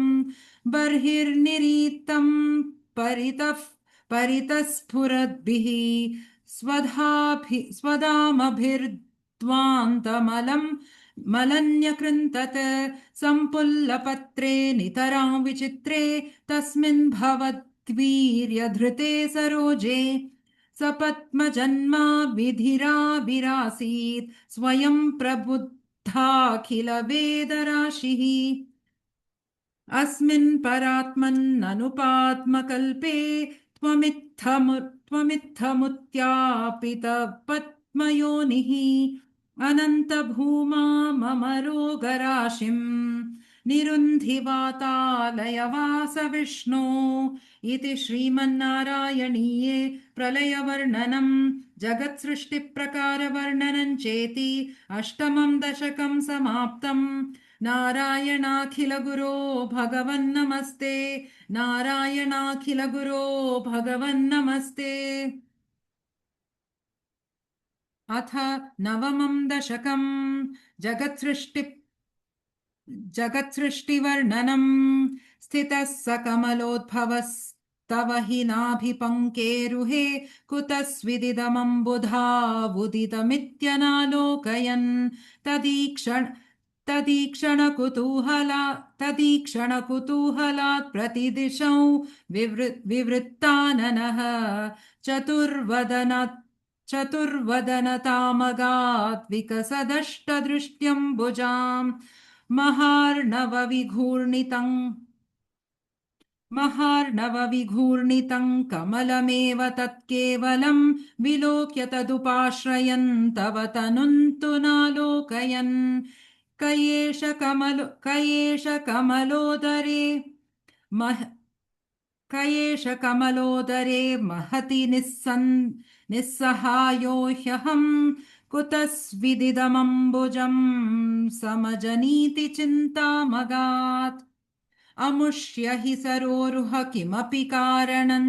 बर्हिर्निरीतं परितस्फुरद्भिः स्वधामभिर्ध्वान्तमलं मलन्यकृन्तत् सम्पुल्लपत्रे नितरां विचित्रे तस्मिन् भवद्वीर्यधृते सरोजे सपद्मजन्मा विधिराविरासीत् स्वयं प्रबुद्धाखिल वेदराशिः अस्मिन् परात्मन्ननुपात्मकल्पे त्वमित्थमुत्यापितपद्मयोनिः अनन्तभूमा मम रोगराशिम् निरुन्धि वातालयवास विष्णो इति श्रीमन्नारायणीये प्रलयवर्णनम् जगत्सृष्टिप्रकारवर्णनं चेति अष्टमं दशकं समाप्तम् नारायणाखिल गुरो भगवन्नमस्ते नारायणाखिल गुरो भगवन्नमस्ते अथ नवमं दशकं जगत्सृष्टिवर्णनम् स्थितः स कमलोद्भवस्तव हि नाभिपङ्केरुहे कुतः स्विदिदमम्बुधावुदितमित्यनालोकयन् तदीक्षणकुतूहलात् प्रतिदिशौ विवृत्ताननः चतुर्वदनतामगात् विकसदष्टदृष्ट्यम्बुजाम् महार्णवविघूर्णितम् महार्णवविघूर्णितं कमलमेव तत्केवलं विलोक्य तदुपाश्रयन् तव तनुन्तु नालोकयन् क कमलोदरे मह क एष कमलोदरे महति निस्सहायो ह्यहम् कुतस्विदिदमम्बुजम् समजनीति चिन्तामगात् अमुष्य हि सरोरुह किमपि कारणं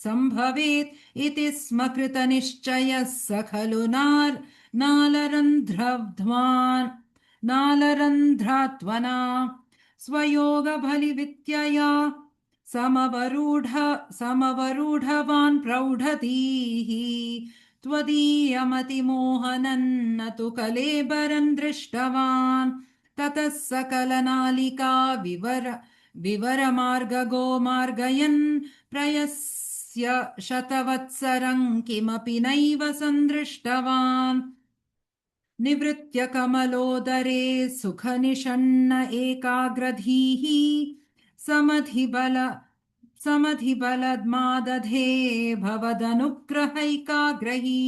सम्भवेत् इति स्म कृतनिश्चयः स खलु नालरन्ध्रात्वना स्वयोगबलिविद्यया समवरूढवान् प्रौढधीः त्वदीयमतिमोहनं न तु कलेबरं दृष्टवान् ततः सकलनालिका विवरमार्गगो मार्गयन् प्रयस्य शतवत्सरं किमपि नैव सन्दृष्टवान् निवृत्य कमलोदरे सुखनिषण्ण एकाग्रधीः समधिबलद्मादधे भवदनुग्रहैकाग्रही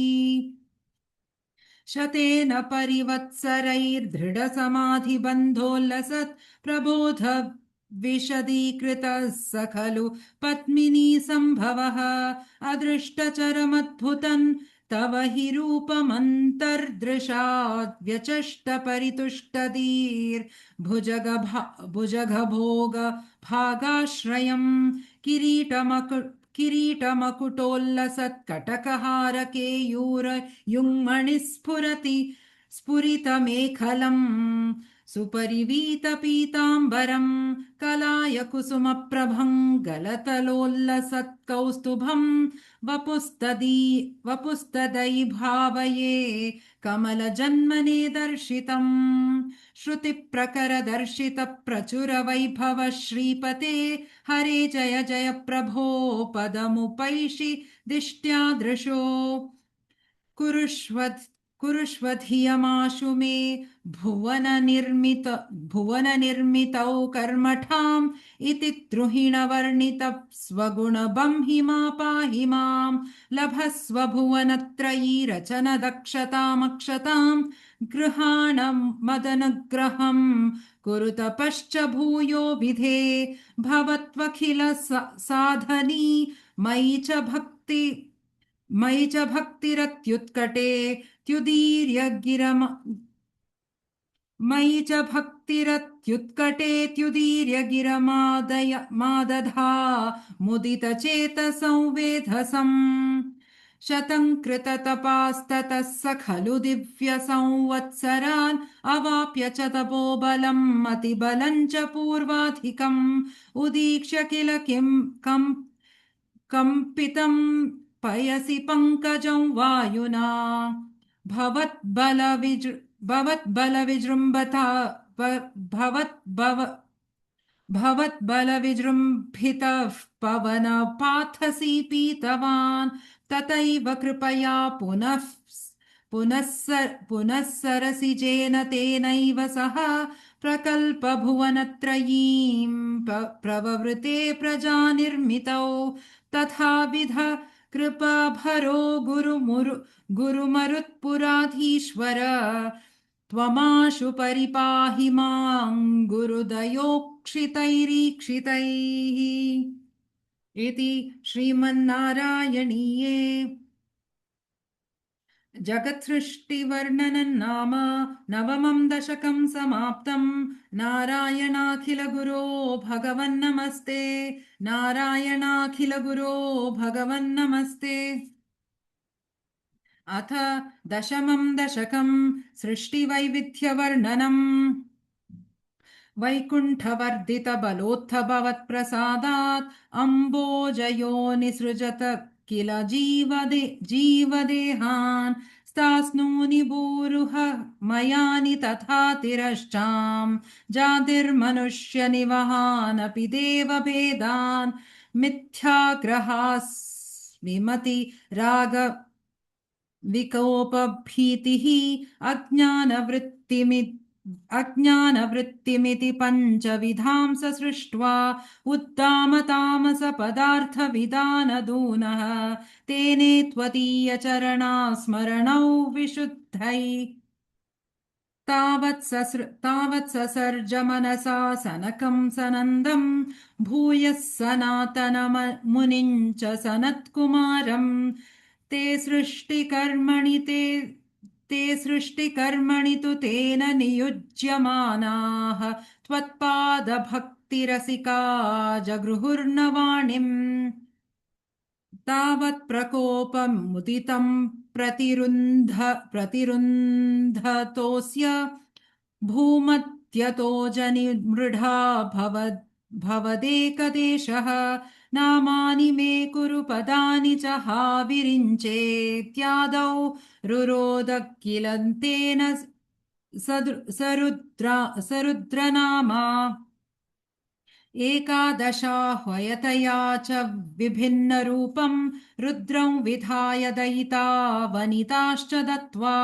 शतेन परिवत्सरैर्दृढसमाधिबन्धोल्लसत् प्रबोध विशदीकृतः स खलु पद्मिनी सम्भवः अदृष्टचरमद्भुतम् तव हि रूपमन्तर्दृशात् व्यचष्ट भुजगभोग भागाश्रयम् किरीटमकुटोल्लसत्कटकहारकेयूरयुङ्मणिः स्फुरितमेखलम् सुपरिवीतपीताम्बरम् कलाय कुसुमप्रभम् गलतलोल्लसत्कौस्तुभम् वपुस्तदीभावये कमलजन्मने दर्शितम् श्रुतिप्रकरदर्शितप्रचुरवैभव श्रीपते हरे जय जय प्रभो पदमुपैषि दिष्ट्यादृशो कुरुष्वधियमाशु मे भुवननिर्मितौ कर्मठाम् इति द्रुहिणवर्णित स्वगुणबंहिमा पाहि माम् लभस्व भुवनत्रयी रचन दक्षतामक्षताम् गृहाण मदनुग्रहम् कुरु तपश्च भूयो विधे भवत्वखिल साधनी मयि च भक्तिरत्युत्कटे मयि च भक्तिरत्युत्कटेत्युदीर्य गिरमादधा मुदितचेतसंवेधसम् शतं कृततपास्ततः स खलु दिव्यसंवत्सरान् अवाप्य च तपोबलम् अतिबलम् च पूर्वाधिकम् उदीक्ष्य किल कम्पितं पयसि पङ्कजं वायुना भवद्बलविजृम्भता भवद्बलविजृम्भितः पवनपाथसि पीतवान् तथैव कृपया पुनः सरसिजेन तेनैव सह प्रकल्पभुवनत्रयीं प्रववृते प्रजानिर्मितौ तथाविध कृपाभरो गुरुमरुत्पुराधीश्वर त्वमाशु परिपाहि मां गुरुदयोक्षितैरीक्षितैः इति श्रीमन्नारायणीये जगत्सृष्टिवर्णनं नाम नवमं दशकं समाप्तम् नारायणाखिलगुरो भगवन्नमस्ते नारायणाखिलगुरो भगवन्नमस्ते अथ दशमं दशकं सृष्टिवैविध्यवर्णनम् वैकुण्ठवर्धितबलोत्थ भवत्प्रसादात् अम्बोजयो निसृजत किल जीवदेहान् स्तास्नूनि भूरुह मयानि तथा तिरश्चाम् जातिर्मनुष्यनिवहानपि देवभेदान् मिथ्याग्रहास्विमति राग विकोपभीतिः अज्ञानवृत्तिमि अज्ञानवृत्तिमिति पञ्चविधां स सृष्ट्वा उत्तामतामसपदार्थविदानदूनः तेने त्वदीयचरणा स्मरणौ विशुद्धै तावत् ससर्ज मनसा सनकं सनन्दम् भूयः सनातनमुनिम् च सनत्कुमारम् ते सृष्टिकर्मणि तु तेन नियुज्यमानाः त्वत्पादभक्तिरसिका जगृहुर्नवाणिम् तावत् प्रकोपमुदितं प्रतिरुन्धतोऽस्य भूमत्यतो जनिमृढा भवदेकदेशः नामानि मे कुरु पदानि च हा विरिञ्चेत्यादौ रुरोद किलन्तेन सरुद्रनामा एकादशाह्वयतया च विभिन्नरूपं रुद्रं विधाय दयिता वनिताश्च दत्त्वा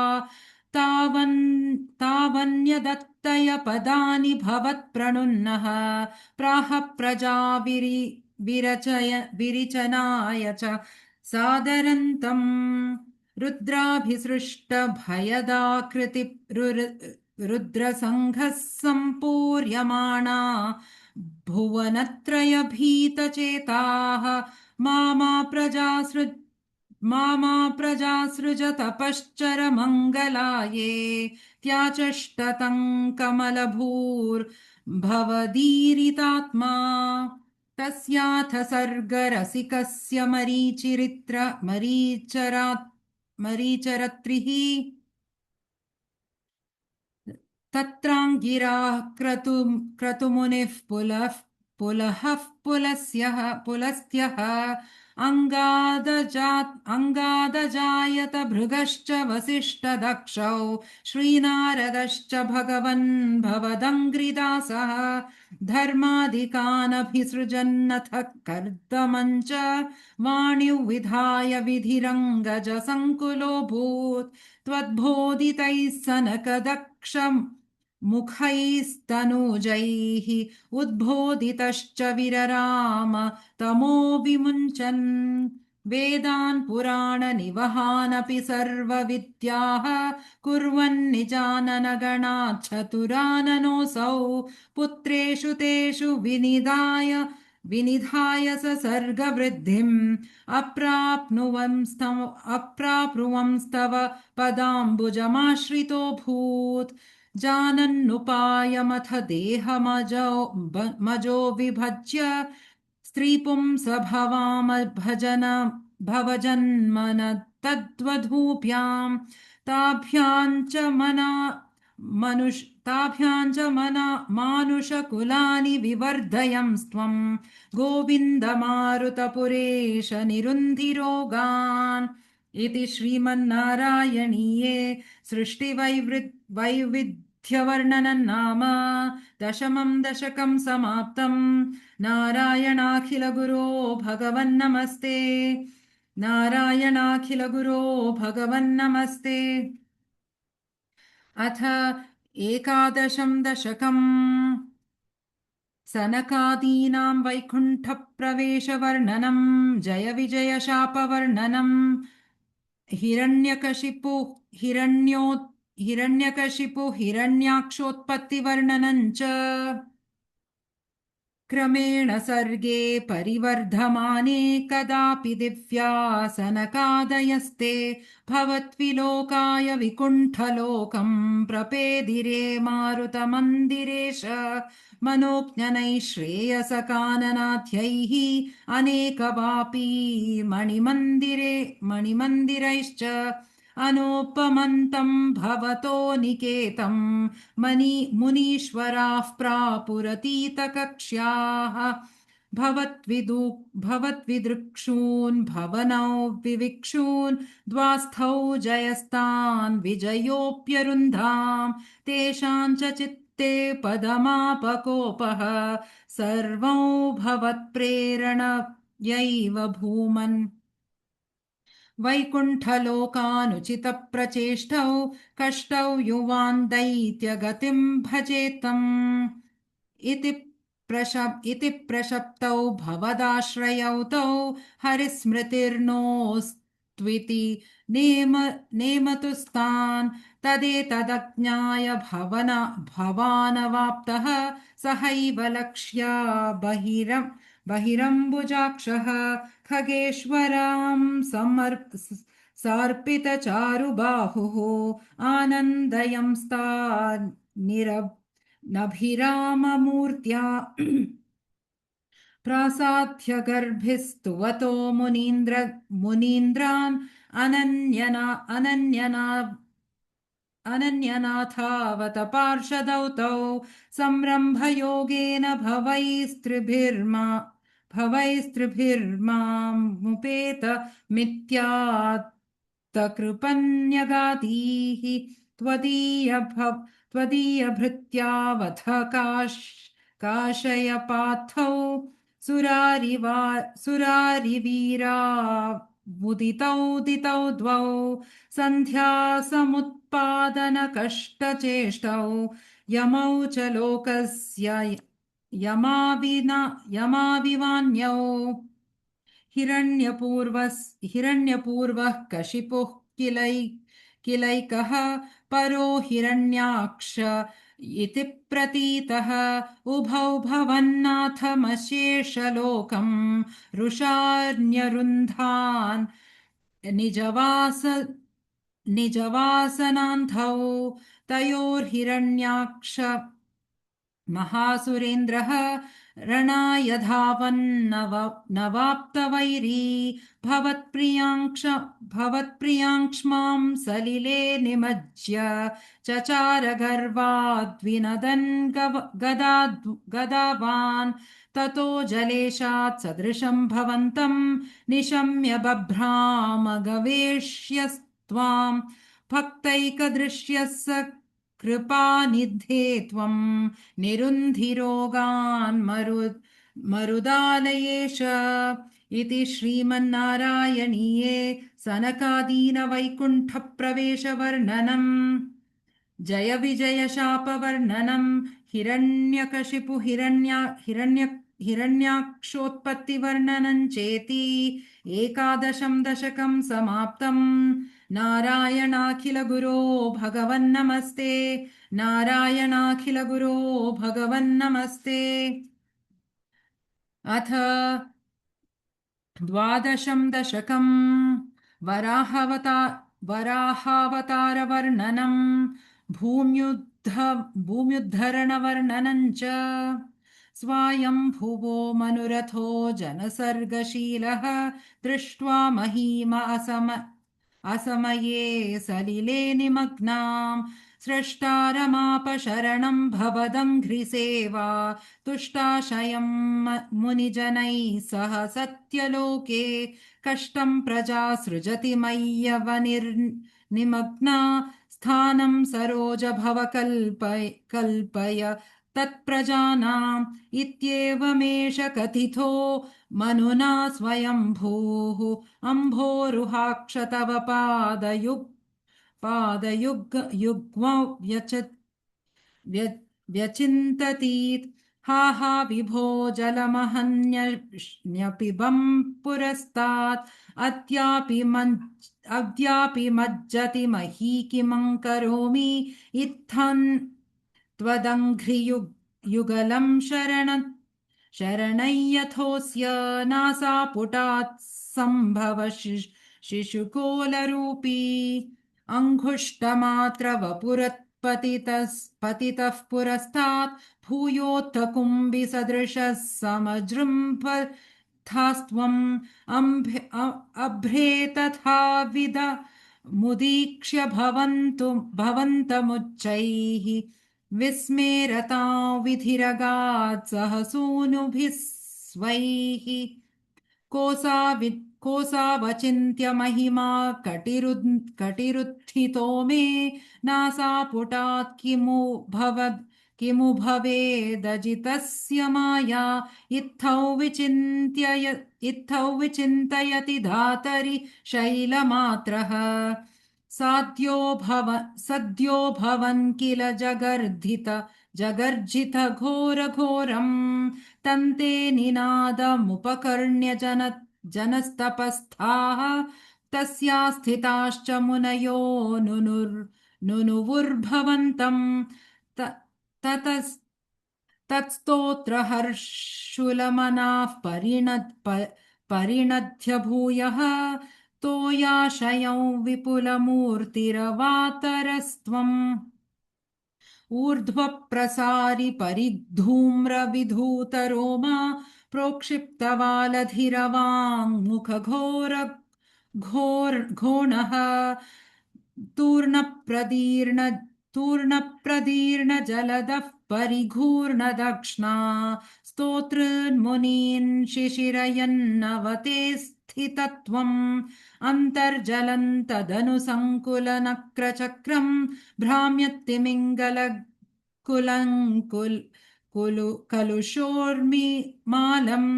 तावन्यदत्तय पदानि भवत्प्रणुन्नः प्राह प्रजा विरचनाय च सादरन्तम् रुद्राभिसृष्टभयदाकृति रुद्रसङ्घः सम्पूर्यमाणा भुवनत्रयभीतचेताः मा प्रजासृज तपश्चरमङ्गलाये त्याचष्टतं कमलभूर्भवदीरितात्मा तस्याथ सर्गरसिकस्य मरीचरत्रिः तत्राङ्गिराः क्रतुमुनिः पुलः पुलस्त्यः अङ्गादजायत भृगश्च वसिष्ठदक्षौ श्रीनारदश्च भगवन् भवदङ्घ्रिदासः धर्मादिकानभिसृजन्नथ कर्दमञ्च वाणिविधाय विधिरङ्गजसङ्कुलोऽभूत् त्वद्बोधितैः सनकदक्षम् मुखैस्तनूजैः उद्बोधितश्च विरराम तमो विमुञ्चन् वेदान् पुराणनिवहानपि सर्वविद्याः कुर्वन्निजाननगणात् चतुराननोऽसौ पुत्रेषु तेषु विनिधाय स सर्गवृद्धिम् अप्राप्नुवंस्तव पदाम्बुजमाश्रितोऽभूत् जानन्नुपायमथ देहमजो विभज्य स्त्रीपुंसभवाम भवजन्मन तद्वधूभ्याम् ताभ्याम् च मानुषकुलानि विवर्धयंस्त्वम् गोविन्द मारुतपुरेश निरुन्धिरोगान् इति श्रीमन्नारायणीये सृष्टिवैविध्यवर्णनं नाम दशमं दशकं समाप्तम् नारायणाखिलगुरो भगवन्नमस्ते नारायणाखिलगुरो भगवन्नमस्ते अथ एकादशं दशकम् सनकादीनां वैकुण्ठप्रवेशवर्णनम् जय विजय शापवर्णनम् हिरण्यकशिपु हिरण्याक्षोत्पत्तिवर्णनम् च क्रमेण सर्गे परिवर्धमाने कदापि दिव्यासनकादयस्ते भवद्विलोकाय विकुण्ठलोकम् प्रपेदिरे मारुतमन्दिरेश मनोज्ञनैः श्रेयसकाननाथ्यैः अनेकवापी मणिमन्दिरैश्च अनुपमन्तं भवतो निकेतं मुनीश्वराः प्रापुरतीतकक्ष्याः भवद्विदृक्षून् भवनौ विविक्षून् द्वास्थौ जयस्तान् विजयोऽप्यरुन्धाम् तेषां च चित्ते पदमापकोपः सर्वं भवत्प्रेरणयैव भूमन् वैकुण्ठलोकानुचितप्रचेष्टौ कष्टौ युवान् दैत्यगतिम् भजेतम् इति प्रशप्तौ भवदाश्रयौ तौ हरिस्मृतिर्नोस्त्विति नेमतुस्तान् तदेतदज्ञाय भवानवाप्तः सहैव लक्ष्या बहिरम्बुजाक्षः खगेश्वरां सार्पितचारुबाहुः आनन्दयंस्ता नभिराममूर्त्या प्रासाद्य गर्भिस्तुवतो मुनीन्द्रान् अनन्यनाथावत पार्षदौ तौ संरम्भयोगेन भवैस्त्रिभिर्मामुपेत मिथ्यात्तकृपन्यगाधीः त्वदीयभृत्यावथ काशयपाथौ सुरारिवीरावुदितौ द्वौ सन्ध्यासमुत्पादनकष्टचेष्टौ यमौ च लोकस्य यमाविवान्यौ हिरण्यपूर्वः कशिपुः किलैकः परो हिरण्याक्ष इति प्रतीतः उभौ भवन्नाथमशेषलोकम् रुषान्यरुन्धान् निजवासनान्धौ तयोर्हिरण्याक्ष महासुरेन्द्रः रणाय धावन्नवाप्तवैरी भवत्प्रियाङ्क्ष्मां सलिले निमज्य चचार गर्वाद्विनदन् गदावान् ततो जलेशात् सदृशं भवन्तं निशम्य बभ्राम गवेष्यस्त्वां भक्तैकदृश्यः स कृपानिधे त्वम् निरुन्धिरोगान् मरुदालयेश इति श्रीमन्नारायणीये सनकादीनवैकुण्ठप्रवेशवर्णनम् जय विजय शापवर्णनम् हिरण्यकशिपु हिरण्याक्षोत्पत्तिवर्णनम् चेति एकादशं दशकं समाप्तम् नारायणाखिल गुरो भगवन्नमस्ते नारायणाखिल गुरो भगवन्नमस्ते अथ द्वादशं दशकम् वराहावतारवर्णनम् भूम्युद्धरणवर्णनम् च स्वायम्भुवो मनुरथो जनसर्गशीलः दृष्ट्वा महीम असमये सलिले निमग्नाम् स्रष्टारमाप शरणं भवदङ्घ्रिसेवा तुष्टाशयं मुनिजनैः सह सत्यलोके कष्टं प्रजा सृजति मय्यवनिर्निमग्ना स्थानं सरोज भव कल्पय तत्प्रजानाम् इत्येवमेष कथितो मनुना स्वयंभूः अम्भोरुहाक्ष तव पादयुग्म व्यचिन्ततीत् हा हा विभो जलमहन्यपिबं पुरस्तात् अद्यापि मज्जति मही किमं करोमि इत्थं त्वदङ्घ्रियुगलं शरणय्यथोऽस्य नासापुटात् सम्भव शिशुकोलरूपी अङ्घुष्टमात्रवपुरत्पतितः पुरस्तात् भूयोत्थ कुम्भिसदृशः समजृम्भथास्त्वम् अभ्रे तथाविध मुदीक्ष्य भवन्तमुच्चैः विस्मेरतां विधिरगात् सह सूनुभिः स्वैः कोसावचिन्त्य महिमा कटिरुत्थितो मे नासापुटात् किमु किमु भवेदजितस्य माया इत्थौ विचिन्तयति धातरि शैलमात्रः सद्यो भवन् किल जगर्जित घोरघोरम् तन्ते निनादमुपकर्ण्य जनस्तपस्थाः तस्या स्थिताश्च मुनयो नुनुवुर्भवन्तम् तत्स्तोत्रहर्षुलमनाः परिणध्य भूयः तोयाशयौ विपुलमूर्तिरवातरस्त्वम् ऊर्ध्वप्रसारि परिधूम्रविधूतरोमा प्रोक्षिप्तवालधिरवाङ्मुखघोणः तूर्णप्रदीर्ण तूर्णप्रदीर्णजलदः परिघूर्णदक्ष्णा स्तोतॄन्मुनीन् शिशिरयन्नवते स्थितत्वम् अन्तर्जलन्तदनु सङ्कुलनक्रचक्रम् कलुषोर्मिमालम्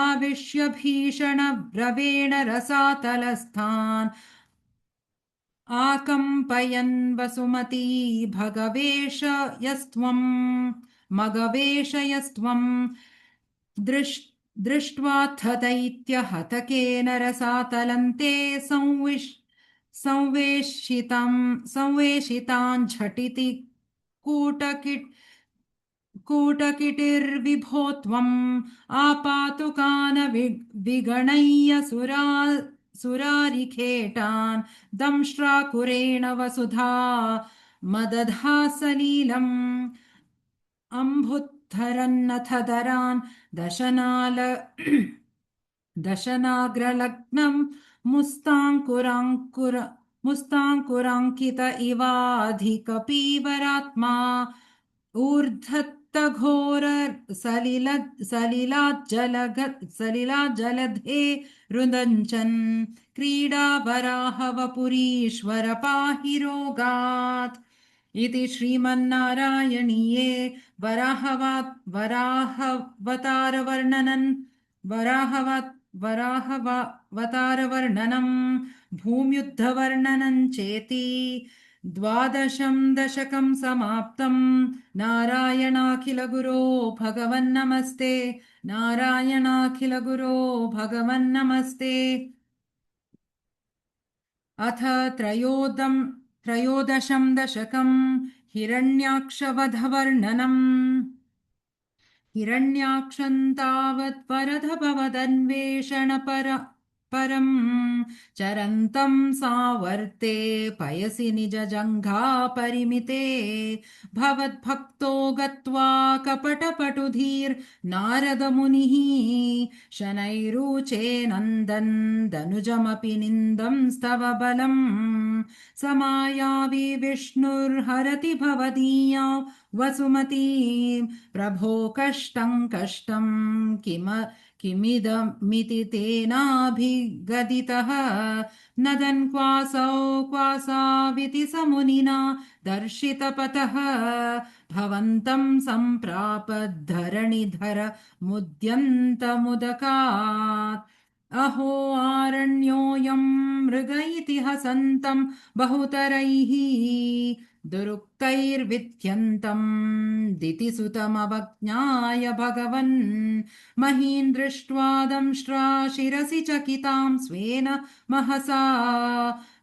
आविश्य भीषणव्रवेण रसातलस्थान् आकम्पयन् वसुमती मगवेशयस्त्वम् दृष्ट्वाथ दैत्यहतकेन रसातलन्ते संवेशितान् झटिति कूटकिटिर्विभो त्वम् आपातुकान् विगणय्य सुरारिखेटान् दंष्ट्राकुरेण वसुधा मदधा सलीलम् अम्भुत्थरन्नथ दरान् दशनाग्रलग्नम् मुस्ताङ्कुराङ्कित इवाधिकपीवरात्मा ऊर्धत्तघोर सलिलाज्जलधे रुदञ्चन् क्रीडावराहवपुरीश्वर पाहि रोगात् इति श्रीमन्नारायणीये वराहवतारवर्णनम् भूम्युद्धवर्णनम् चेति द्वादशं दशकं समाप्तम् नारायणाखिलगुरो भगवन्नमस्ते नारायणाखिलगुरो भगवन्नमस्ते अथ त्रयोदशं दशकम् हिरण्याक्षवधवर्णनम् हिरण्याक्षं तावत् परम् चरन्तं सावर्ते पयसि निजजङ्घा परिमिते भवद्भक्तो गत्वा कपटपटुधीर्नारदमुनिः शनैरुचे नन्दन् दनुजमपि निन्दं स्तव बलम् समायावि विष्णुर्हरति भवदीया वसुमती प्रभो कष्टं किमिदमिति तेनाभिगदितः नदन् क्वासाविति समुनिना दर्शितपतः भवन्तं सम्प्राप धरणिधर मुद्यन्तमुदकात् अहो आरण्योऽयं मृग इति हसन्तं बहुतरैः दुरुक्तैर्विध्यन्तं दितिसुतमवज्ञाय भगवन् महीन् दृष्ट्वा दंष्ट्रा शिरसि चकितां स्वेन महसा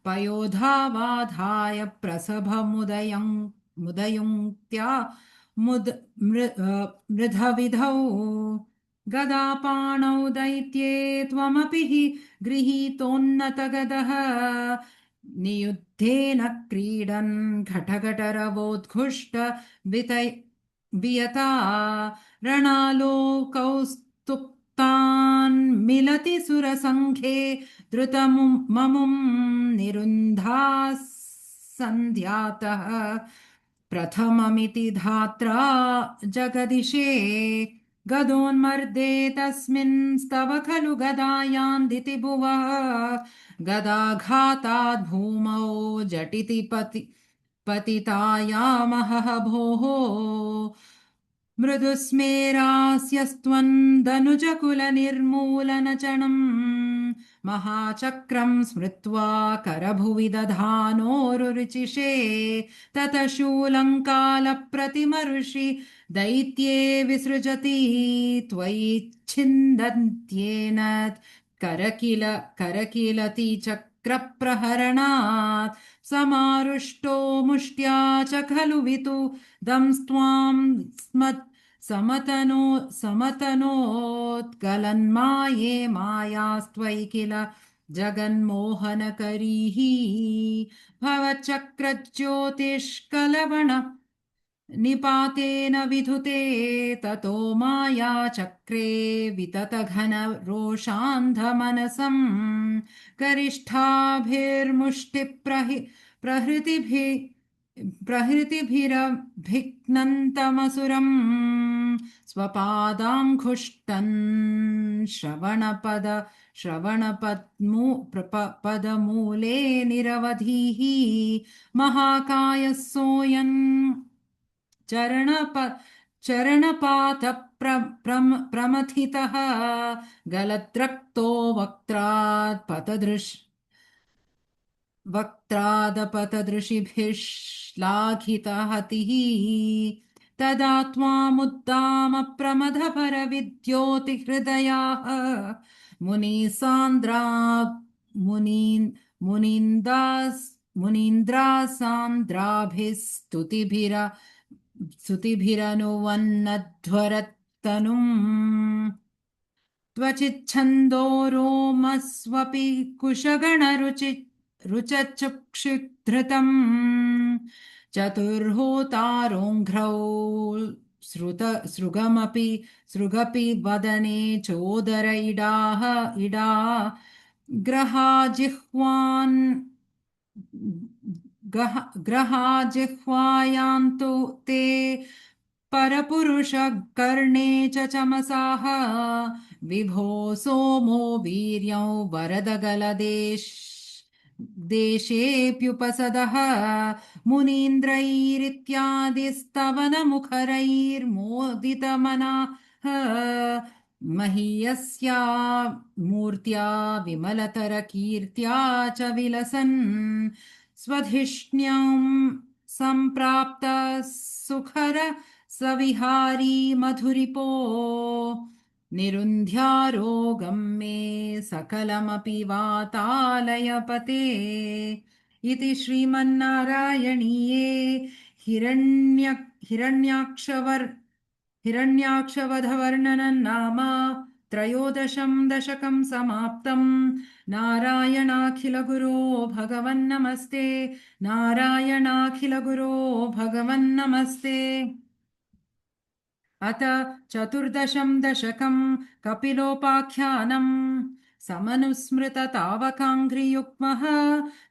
पयोधावाधाय प्रसभमुदयुङ्क्त्या मृधविधौ गदापाणौ दैत्ये त्वमपि हि गृहीतोन्नतगदः नियुद्धेन क्रीडन् घटघटरवोद्घुष्ट वियता रणालोकौस्तुक्तान् मिलति सुरसङ्घे द्रुतममुं निरुन्धाः सन्ध्यातः प्रथममिति धात्रा जगदिशे गदोन्मर्दे तस्मिंस्तव खलु गदायान्दिति भुवः गदाघाताद् भूमौ झटिति पतितायामहः भोः मृदुस्मेरास्यस्त्वन्दनुजकुलनिर्मूलनचणम् महाचक्रं स्मृत्वा करभुवि दधानोरुचिषे ततः शूलङ्कालप्रतिमऋषि दैत्ये विसृजति त्वयि छिन्दन्त्येन करकिलति चक्रप्रहरणात् समारुष्टो मुष्ट्या च खलु वितु दंस्त्वां समतनोत्कलन्माये मायास्त्वयि किल जगन्मोहनकरीः भवचक्रज्योतिष्कलवण निपातेन विधुते ततो मायाचक्रे विततघन रोषान्धमनसम् प्रहृतिभिरभिघ्नन्तमसुरम् स्वपादाङ्घुष्टन् पदमूले निरवधिः महाकायः सोऽयन् चरणपात प्रमथितः गलद्रक्तो वक्त्रादपतदृशिभिः श्लाघितहतिः तदा त्वामुद्दामप्रमथपरविद्योतिहृदयाः मुनिसान्द्रा मुनीन्द्रासान्द्राभिः स्तुतिभिरनुवन्नध्वरत्तनुम् त्वचिच्छन्दो रोमस्वपि रुचचुक्षुधृतम् चतुर्होतारोङ्घ्रौ सृगपि वदने चोदर इडा ग्रहाजिह्वायान्तु ते परपुरुषकर्णे च चमसाः विभो सोमो वीर्यं देशेऽप्युपसदः मुनीन्द्रैरित्यादिस्तवनमुखरैर्मोदितमनाः महीयस्या मूर्त्या विमलतरकीर्त्या च विलसन् स्वधिष्ण्यं सम्प्राप्त सुखर सविहारी मधुरिपो निरुन्ध्यारोगं मे सकलमपि वातालयपते इति श्रीमन्नारायणीये हिरण्याक्षवधवर्णनं नाम त्रयोदशं दशकं समाप्तम् नारायणाखिलगुरो भगवन्नमस्ते नारायणाखिलगुरो भगवन्नमस्ते अथ चतुर्दशं दशकं कपिलोपाख्यानम् समनुस्मृततावकाङ्घ्रियुग्मः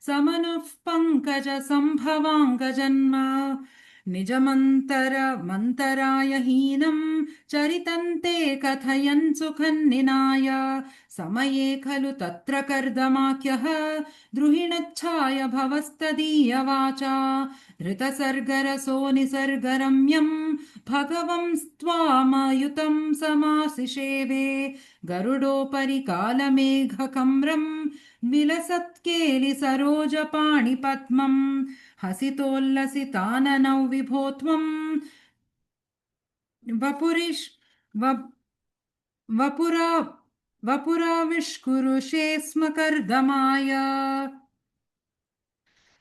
समनुः पङ्कजसम्भवाङ्गजन्म निजमन्तराय हीनं चरितन्ते कथयन् सुखन्निनाय समये खलु तत्र कर्दमाख्यः द्रुहिणच्छाय भवस्तदीयवाचा धृतसर्गरसो निसर्गरम्यं भगवंस्त्वामयुतं समासिषेवे गरुडोपरि कालमेघकम्रं विलसत्केलि सरोजपाणिपद्मं हसितोल्लसिताननौ विभो त्वं वपुराविष्कुरुषे स्म कर्दमाय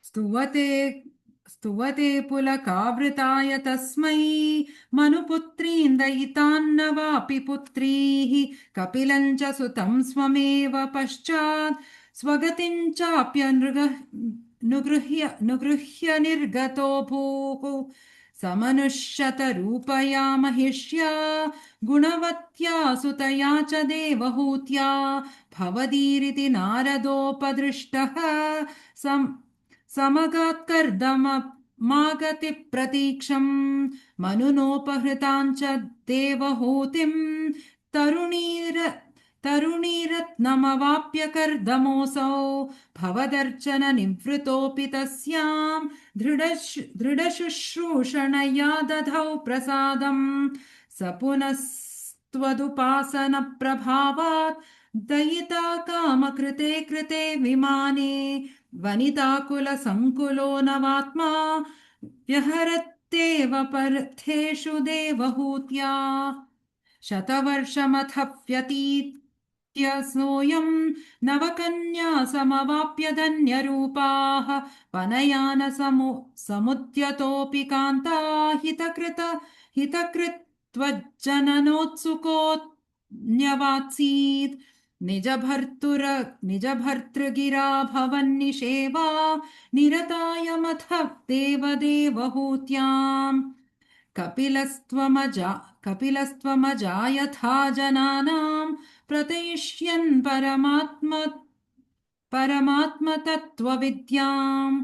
स्तुवते पुलकावृताय तस्मै मनुपुत्रीन्दयितान्न वापि पुत्रीः कपिलं च सुतं स्वमेव पश्चात् स्वगतिं चाप्यनुगृह्य निर्गतो भूः समनुष्यतरूपया महिष्या गुणवत्या सुतया च देवहूत्या भवदीरिति नारदोपदृष्टः समगात्कर्दमागति प्रतीक्षं मनुनोपहृतां च देवहूतिं तरुणीरत्नमवाप्य कर्दमोऽसौ भवदर्चन निवृतोऽपि तस्यां दृढशुश्रूषणया दधौ प्रसादम् स पुनस्त्वदुपासनप्रभावात् दयिता कामकृते कृते विमाने वनिताकुलसङ्कुलो नवात्मा व्यहरत्येव पर्थेषु देवहूत्या शतवर्षमथ व्यतीत्य सोऽयं नवकन्या समवाप्य धन्यरूपाः समुद्यतोऽपि कान्ता हितकृत्वज्जननोत्सुकोऽन्यवात्सीत् निजभर्तृगिरा भवन्निषेवा निरतायमथ देवदेवहूत्याम् कपिलस्त्वमजा जनानां प्रतयिष्यन् परमात्मतत्त्वविद्याम्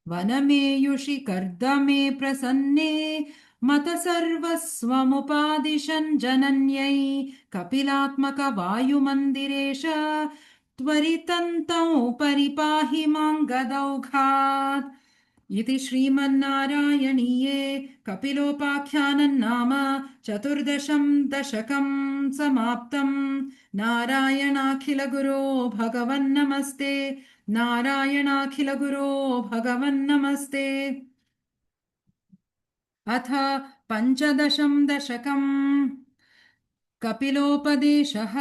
वनमेयुषि कर्दमे प्रसन्ने मत सर्वस्वमुपादिशन् जनन्यै कपिलात्मक वायुमन्दिरेश त्वरितन्तौ परिपाहि मां गदौघात् इति श्रीमन्नारायणीये कपिलोपाख्यानं नाम चतुर्दशं दशकं समाप्तम् नारायणाखिलगुरो भगवन्नमस्ते नारायणाखिलगुरो भगवन्नमस्ते अथ पञ्चदशं दशकम् कपिलोपदेशः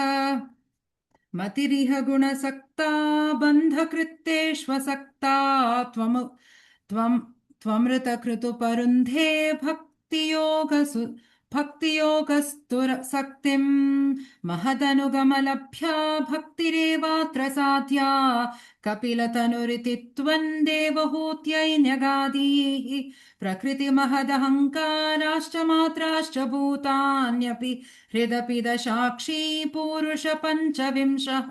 मतिरिह गुणसक्ता बन्धकृत्तेष्वसक्ता त्वमृतकृतुपरुन्धे भक्तियोगस्तुरसक्तिम् महदनुगमलभ्या भक्तिरेवात्र साध्या कपिलतनुरिति त्वन् देवहूत्यै न्यगादीः प्रकृतिमहदहङ्काराश्च मात्राश्च भूतान्यपि हृदपि दशाक्षी पूरुष पञ्चविंशः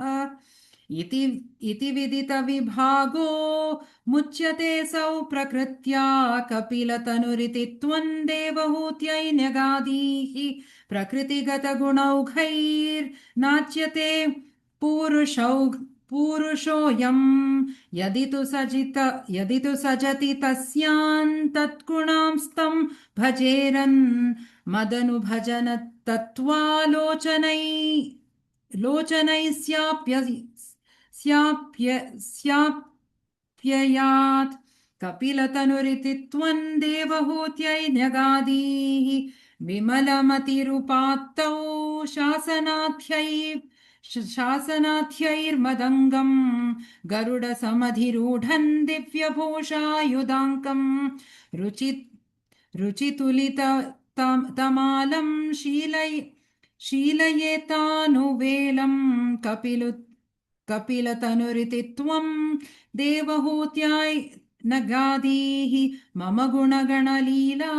इति विदितविभागो मुच्यते सौ प्रकृत्या कपिलतनुरिति त्वन् देवहूत्यै न्यगादीः प्रकृतिगतगुणौघैर्नाच्यते पूरुषोऽयम् यदि तु सजति तस्यान् तत्गुणांस्तं भजेरन् मदनुभजन लोचनैः स्याप्ययात् कपिलतनुरिति त्वन् देवहूत्यै न्यगादीः विमलमतिरुपात्तौ शासनाथ्यैर्मदङ्गम् गरुडसमधिरूढन् दिव्यभूषायुधाङ्कम् रुचितुलितमालं शीलयेतानुवेलं कपिलतनुरिति त्वं देवहूत्यै नगादीः मम गुणगणलीला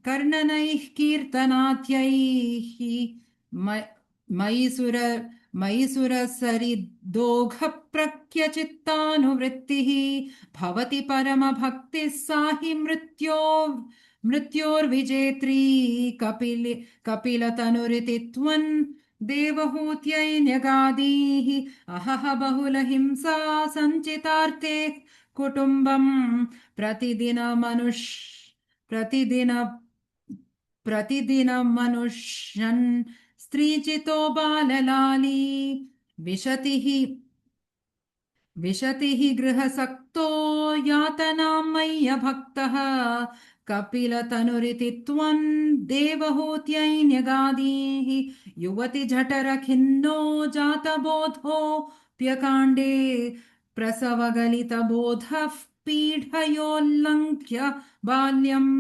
कर्णनैः कीर्तनाद्यैः मयि सुरसरिदोघप्रख्यचित्तानुवृत्तिः भवति परमभक्तिः सा हि मृत्योर्विजेत्री कपिलतनुरिति त्वन् देवहूत्यै न्यगादीः अहह बहुलहिंसा सञ्चितार्थे कुटुम्बम् प्रतिदिनमनुष्यन् स्त्रीचितो बाललाली विशतिः गृहसक्तो यातनां मय्यभक्तः कपिलतनुरिति त्वन् देवहूत्यै न्यगादीः युवति जठरखिन्नो जातबोधोऽप्यकाण्डे प्रसवगलितबोधः पीढयोल्लङ्घ्य बाल्यम्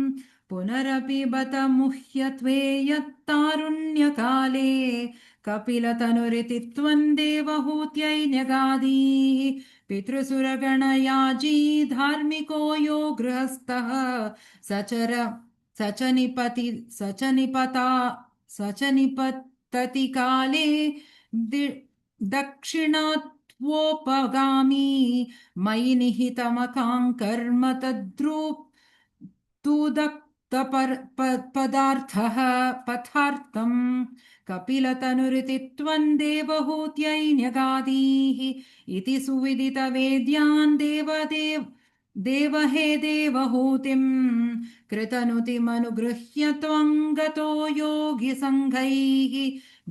पुनरपि बत मुह्यत्वे यत्तारुण्यकाले कपिलतनुरिति त्वन् देवहूत्यै न्यगादीः पितृसुरगणयाजी धार्मिको यो गृहस्थः स च निपतति काले दक्षिणात्वोपगामी मयि निहितमकां कर्म तद्रूप तु पदार्थः पथार्थम् कपिलतनुरिति त्वं देवहूत्यै न्यगादीः इति सुविदितवेद्यान् देवहे देवहूतिम् कृतनुतिमनुगृह्य त्वं गतो योगिसङ्घैः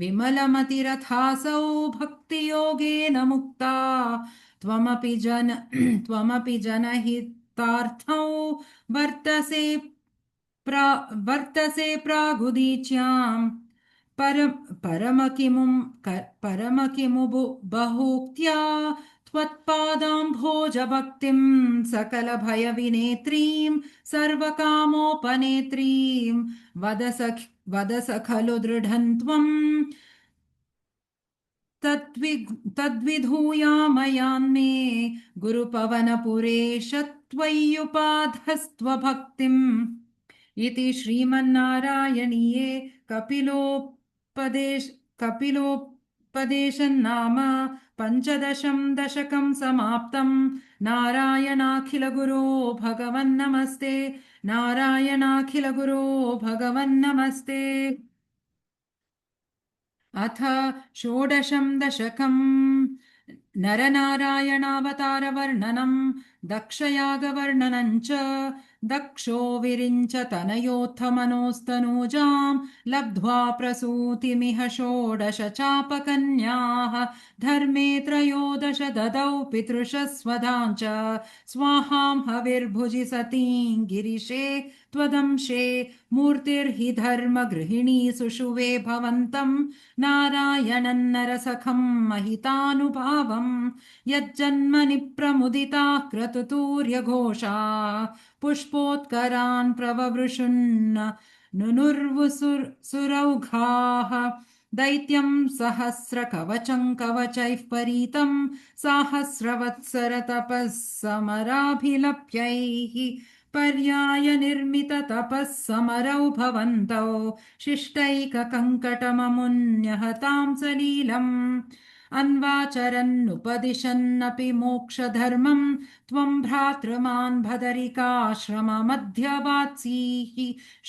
विमलमतिरथासौ भक्तियोगेन मुक्ता त्वमपि त्वमपि जनहितार्थौ वर्तसे वर्तसे प्रागुदीच्याम् परम परमकिमु बहुक्त्या त्वत्पादाम्भोजभक्तिम् सकलभयविनेत्रीम् सर्वकामोपनेत्रीम् वदस खलु दृढम् त्वम् तद्विधूयामयान्मे गुरुपवनपुरेश त्वय्युपाधस्त्वभक्तिम् इति श्रीमन्नारायणीये कपिलोपदेशन्नाम पञ्चदशं दशकं समाप्तम् नारायणाखिलगुरो भगवन्नमस्ते नारायणाखिलगुरो भगवन्नमस्ते अथ षोडशं दशकम् नरनारायणावतारवर्णनम् दक्षयागवर्णनम् च दक्षो विरिञ्च तनयोत्थ मनोस्तनूजाम् लब्ध्वा प्रसूतिमिह षोडश चापकन्याः धर्मे त्रयोदश ददौ पितृषस्वधाम् च स्वाहाम् हविर्भुजि सतीम् गिरिशे त्वदंशे मूर्तिर्हि धर्मगृहिणी सुषुवे भवन्तम् नारायणन् नरसखम् महितानुभावम् यज्जन्मनि प्रमुदिताः क्रतुतूर्यघोषा पुष्पोत्करान् प्रववृषुन्न नुनुर्वुसुरौघाः दैत्यम् सहस्रकवचम् कवचैः परीतम् साहस्रवत्सरतपः समराभिलप्यैः पर्यायनिर्मिततपः समरौ भवन्तौ शिष्टैककङ्कटममुन्यहताम् सलीलम् अन्वाचरन्नुपदिशन्नपि मोक्षधर्मम् त्वम् भ्रातृमान् भदरिकाश्रममध्यवात्सीः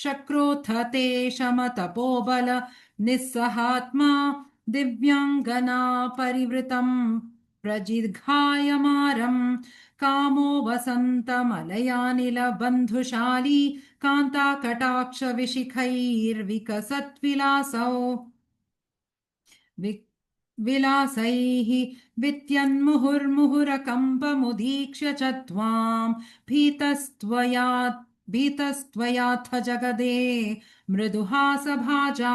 शक्रोऽथ ते शमतपोबल निस्सहात्मा दिव्याङ्गना परिवृतम् प्रजिघायमारम् कामो वसन्तमलयानिलबन्धुशाली कान्ताकटाक्षविशिखैर्विकसद्विलासौ विलासैः वित्यन्मुहुर्मुहुरकम्पमुदीक्ष्य च त्वाम् भीतस्त्वयाथ जगदे मृदुहासभाजा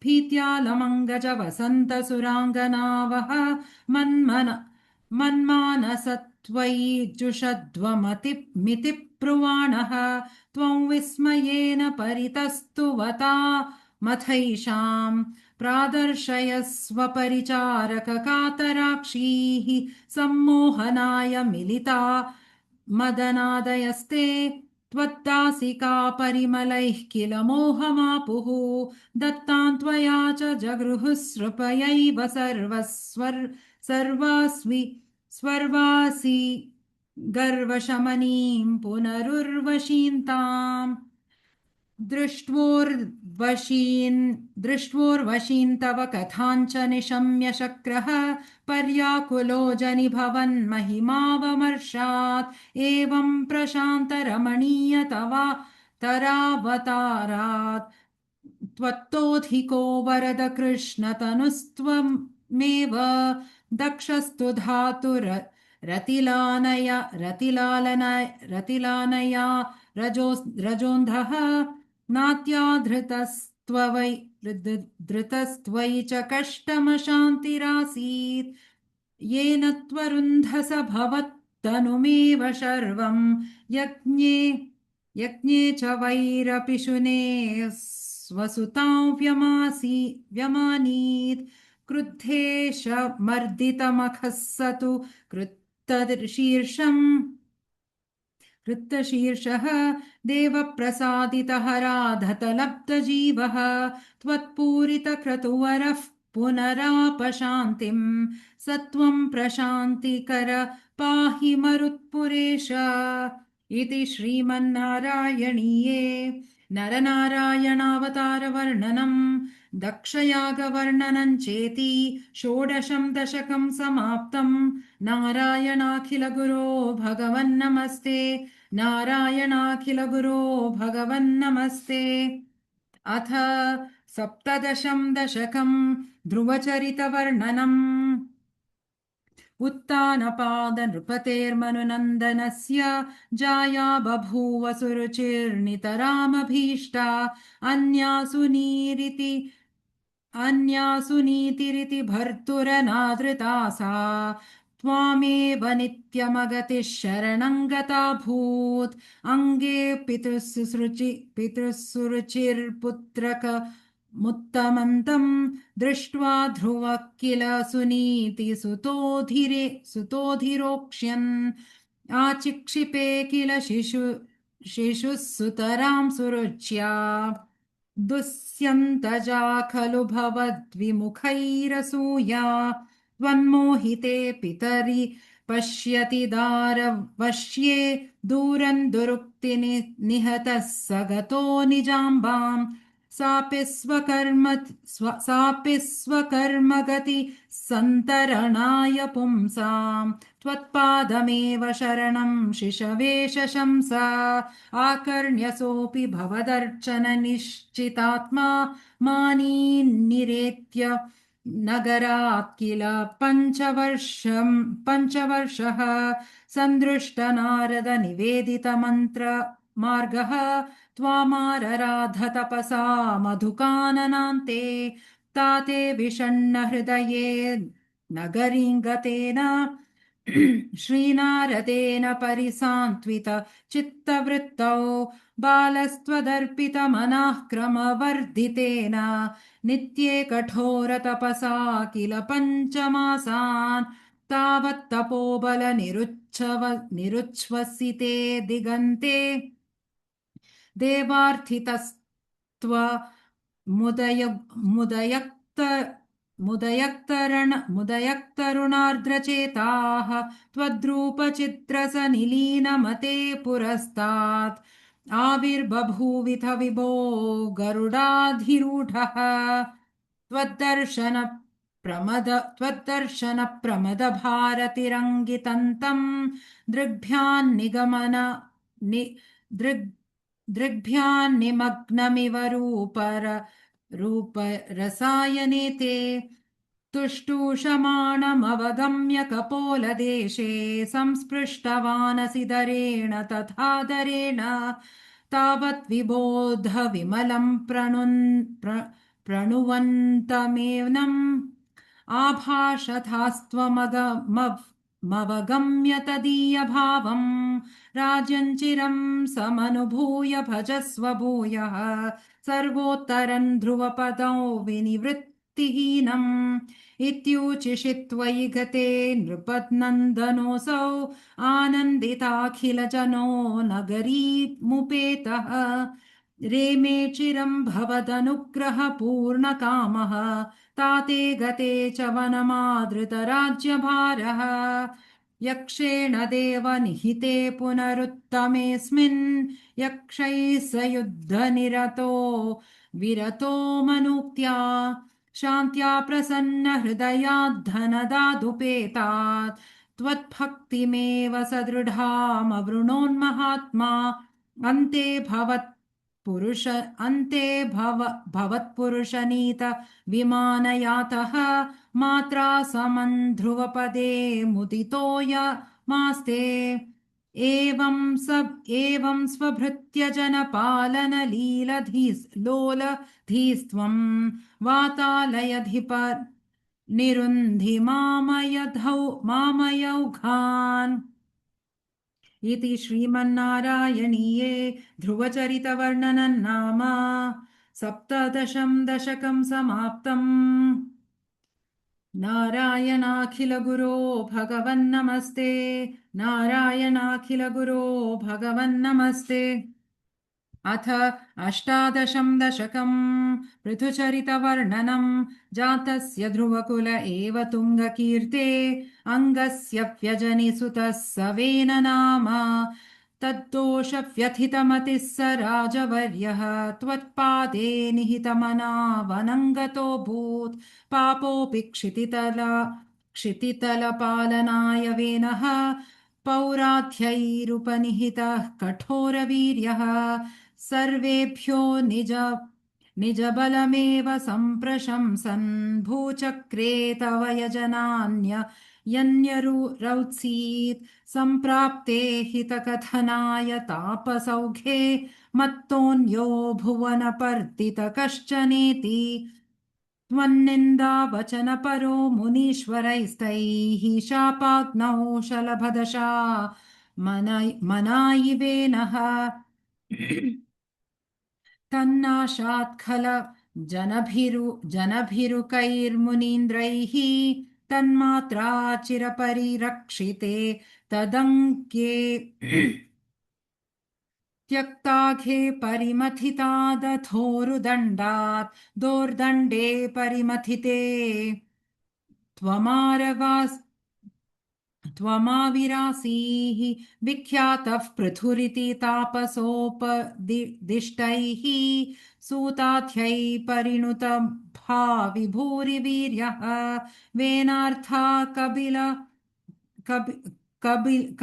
भीत्यालमङ्गज वसन्तसुराङ्गनावः मन्मानसत्वयि जुषध्वमतिमितिप्रुवाणः त्वं विस्मयेन परितस्तुवता मथैषाम् प्रादर्शयस्वपरिचारककातराक्षीः सम्मोहनाय मिलिता मदनादयस्ते त्वत्दासिका परिमलैः किल मोहमापुः दत्तान् त्वया च जगृहुः सृपयैव सर्वासि गर्वशमनीम् पुनरुर्वशीन्ताम् दृष्ट्वोर्वशीन् तव कथाञ्च निशम्य शक्रः पर्याकुलो जनिभवन् महिमावमर्शात् एवं प्रशान्तरमणीय तरावतारात् त्वत्तोऽधिको वरद कृष्णतनुस्त्वमेव दक्षस्तु रतिलानया रजोन्धः धृतस्त्वयि च कष्टमशान्तिरासीत् येन त्वरुन्धस भवत्तनुमेव शर्वम् यज्ञे च वैरपिशुने स्वसुतां व्यमानीत् क्रुद्धेश मर्दितमखः स तु कृत्तशीर्षः देवप्रसादितहराधतलब्धजीवः त्वत्पूरितक्रतुवरः पुनरापशान्तिम् स त्वम् प्रशान्तिकर पाहि मरुत्पुरेश इति श्रीमन्नारायणीये नरनारायणावतारवर्णनम् दक्षयागवर्णनम् चेति षोडशम् दशकम् समाप्तम्। नारायणाखिलगुरो भगवन्नमस्ते। नारायणाखिलगुरो भगवन्नमस्ते। अथ सप्तदशम् दशकम् ध्रुवचरितवर्णनम्। उत्तानपादनृपतेर्मनुनन्दनस्य जाया बभूव सुरुचिर्नितरामभीष्टा। अन्यासु नीरिति अन्यासु नीतिरिति भर्तुरनादृता सा। त्वामेव नित्यमगतिः शरणं गताभूत्। अङ्गे पितुः सुरुचिर्पुत्रकमुत्तमन्तम् दृष्ट्वा ध्रुवः किल सुतोधिरोक्ष्यन्। आचिक्षिपे किल शिशुः सुतरां सुरुच्या। दुष्यन्तजा खलु भवद्विमुखैरसूया। त्वन्मोहिते पितरि पश्यति दारवश्ये। दूरं दुरुक्ति निहतः स गतो निजाम्बाम्। सापि स्वकर्मगति सन्तरणाय पुंसाम्। त्वत्पादमेव शरणं शिशवे शशंस। आकर्ण्यसोऽपि भवदर्चन निश्चितात्मा। मानीन्निरेत्य नगरात् किल पञ्चवर्षः। सन्दृष्ट नारद निवेदित मन्त्र मार्गः। त्वामारराध तपसा मधुकाननान्ते। ताते विषण्ण हृदये नगरीं गतेन श्रीनारदेन परिसान्त्वित चित्तवृत्तौ। बालस्त्वदर्पितमनः क्रमवर्धितेन नित्ये कठोर तपसा किल पञ्चमासान्। तावत् तपोबलनिरुच्छ्वसिते दिगन्ते देवार्थितस्त्व मुदयक्तरुणार्द्रचेताः। त्वद्रूपचित्रसनिलीनमते पुरस्तात्। आविर्बभूविथ विभो गरुडाधिरूढः। त्वद्दर्शन प्रमद भारतिरङ्गितन्तम्। दृग्भ्यान्निमग्नमिव रूपरसायने ते। तुष्टूषमाणमवगम्य कपोलदेशे संस्पृष्टवानसि दरेण तथादरेण। तावत् विबोध विमलं प्रणुवन्तमेनम्। आभाषथास्त्वमवगम्य तदीयभावम्। राज्यं चिरं समनुभूय भजस्व भूयः। सर्वोत्तरं ध्रुवपदौ विनिवृत्तिहीनम्। इत्यूचिषि त्वयि गते नृपनन्दनोऽसौ। आनन्दिताखिलजनो नगरीमुपेतः। रेमे चिरं भवदनुग्रहपूर्णकामः। ताते गते च वनमादृतराज्यभारः। यक्षेण देव निहिते पुनरुत्तमेऽस्मिन्। यक्षैः स युद्धनिरतो विरतो मनुक्त्या। शान्त्या प्रसन्न हृदयाद्धनदादुपेतात्। त्वद्भक्तिमेव सदृढामवृणोन्महात्मा। भवत्पुरुषनीत विमानयातः। मात्रा समन् ध्रुवपदे मुदितो मास्ते। एवं स्वभृत्य जनपालनलोलधीस्त्वं। वातालयधिप निरुन्धि मामयौघान्। इति श्रीमन्नारायणीये ध्रुवचरितवर्णनं नाम सप्तदशं दशकं समाप्तम्। नारायणाखिलगुरो भगवन्नमस्ते। नारायणाखिलगुरो भगवन्नमस्ते। अथ अष्टादशं दशकम् पृथुचरितवर्णनम्। जातस्य ध्रुवकुल एव तुङ्गकीर्ते। अङ्गस्य व्यजनिसुतः सवेन नाम। तद्दोषव्यथितमतिः स राजवर्यः त्वत्पादे निहितमनावनङ्गतोऽभूत् पापोऽपि क्षितितलपालनाय वेनः पौराध्यैरुपनिहितः कठोरवीर्यः सर्वेभ्यो निजबलमेव सम्प्रशंसन् भूचक्रे तव यन्यरुरौत्सीत् सम्प्राप्ते हितकथनाय तापसौखे मत्तोऽन्यो भुवनपर्दित कश्चनेति त्वन्निन्दावचनपरो मुनीश्वरैस्तैः शापाग्नौ शलभदशा मनायिवेनः तन्नाशात् खल जनभिरुकैर्मुनीन्द्रैः तन्मात्रा चिरपरिरक्षिते तदङ्के त्यक्ताघे परिमथितादथोरुदण्डात् दोर्दण्डे परिमथिते त्वमारवास् त्वमाविरासीः विख्यातः पृथुरिति तापसोपदिष्टैः सूताध्यै परिणुत भाविभूरिवीर्यः वेनार्था कबि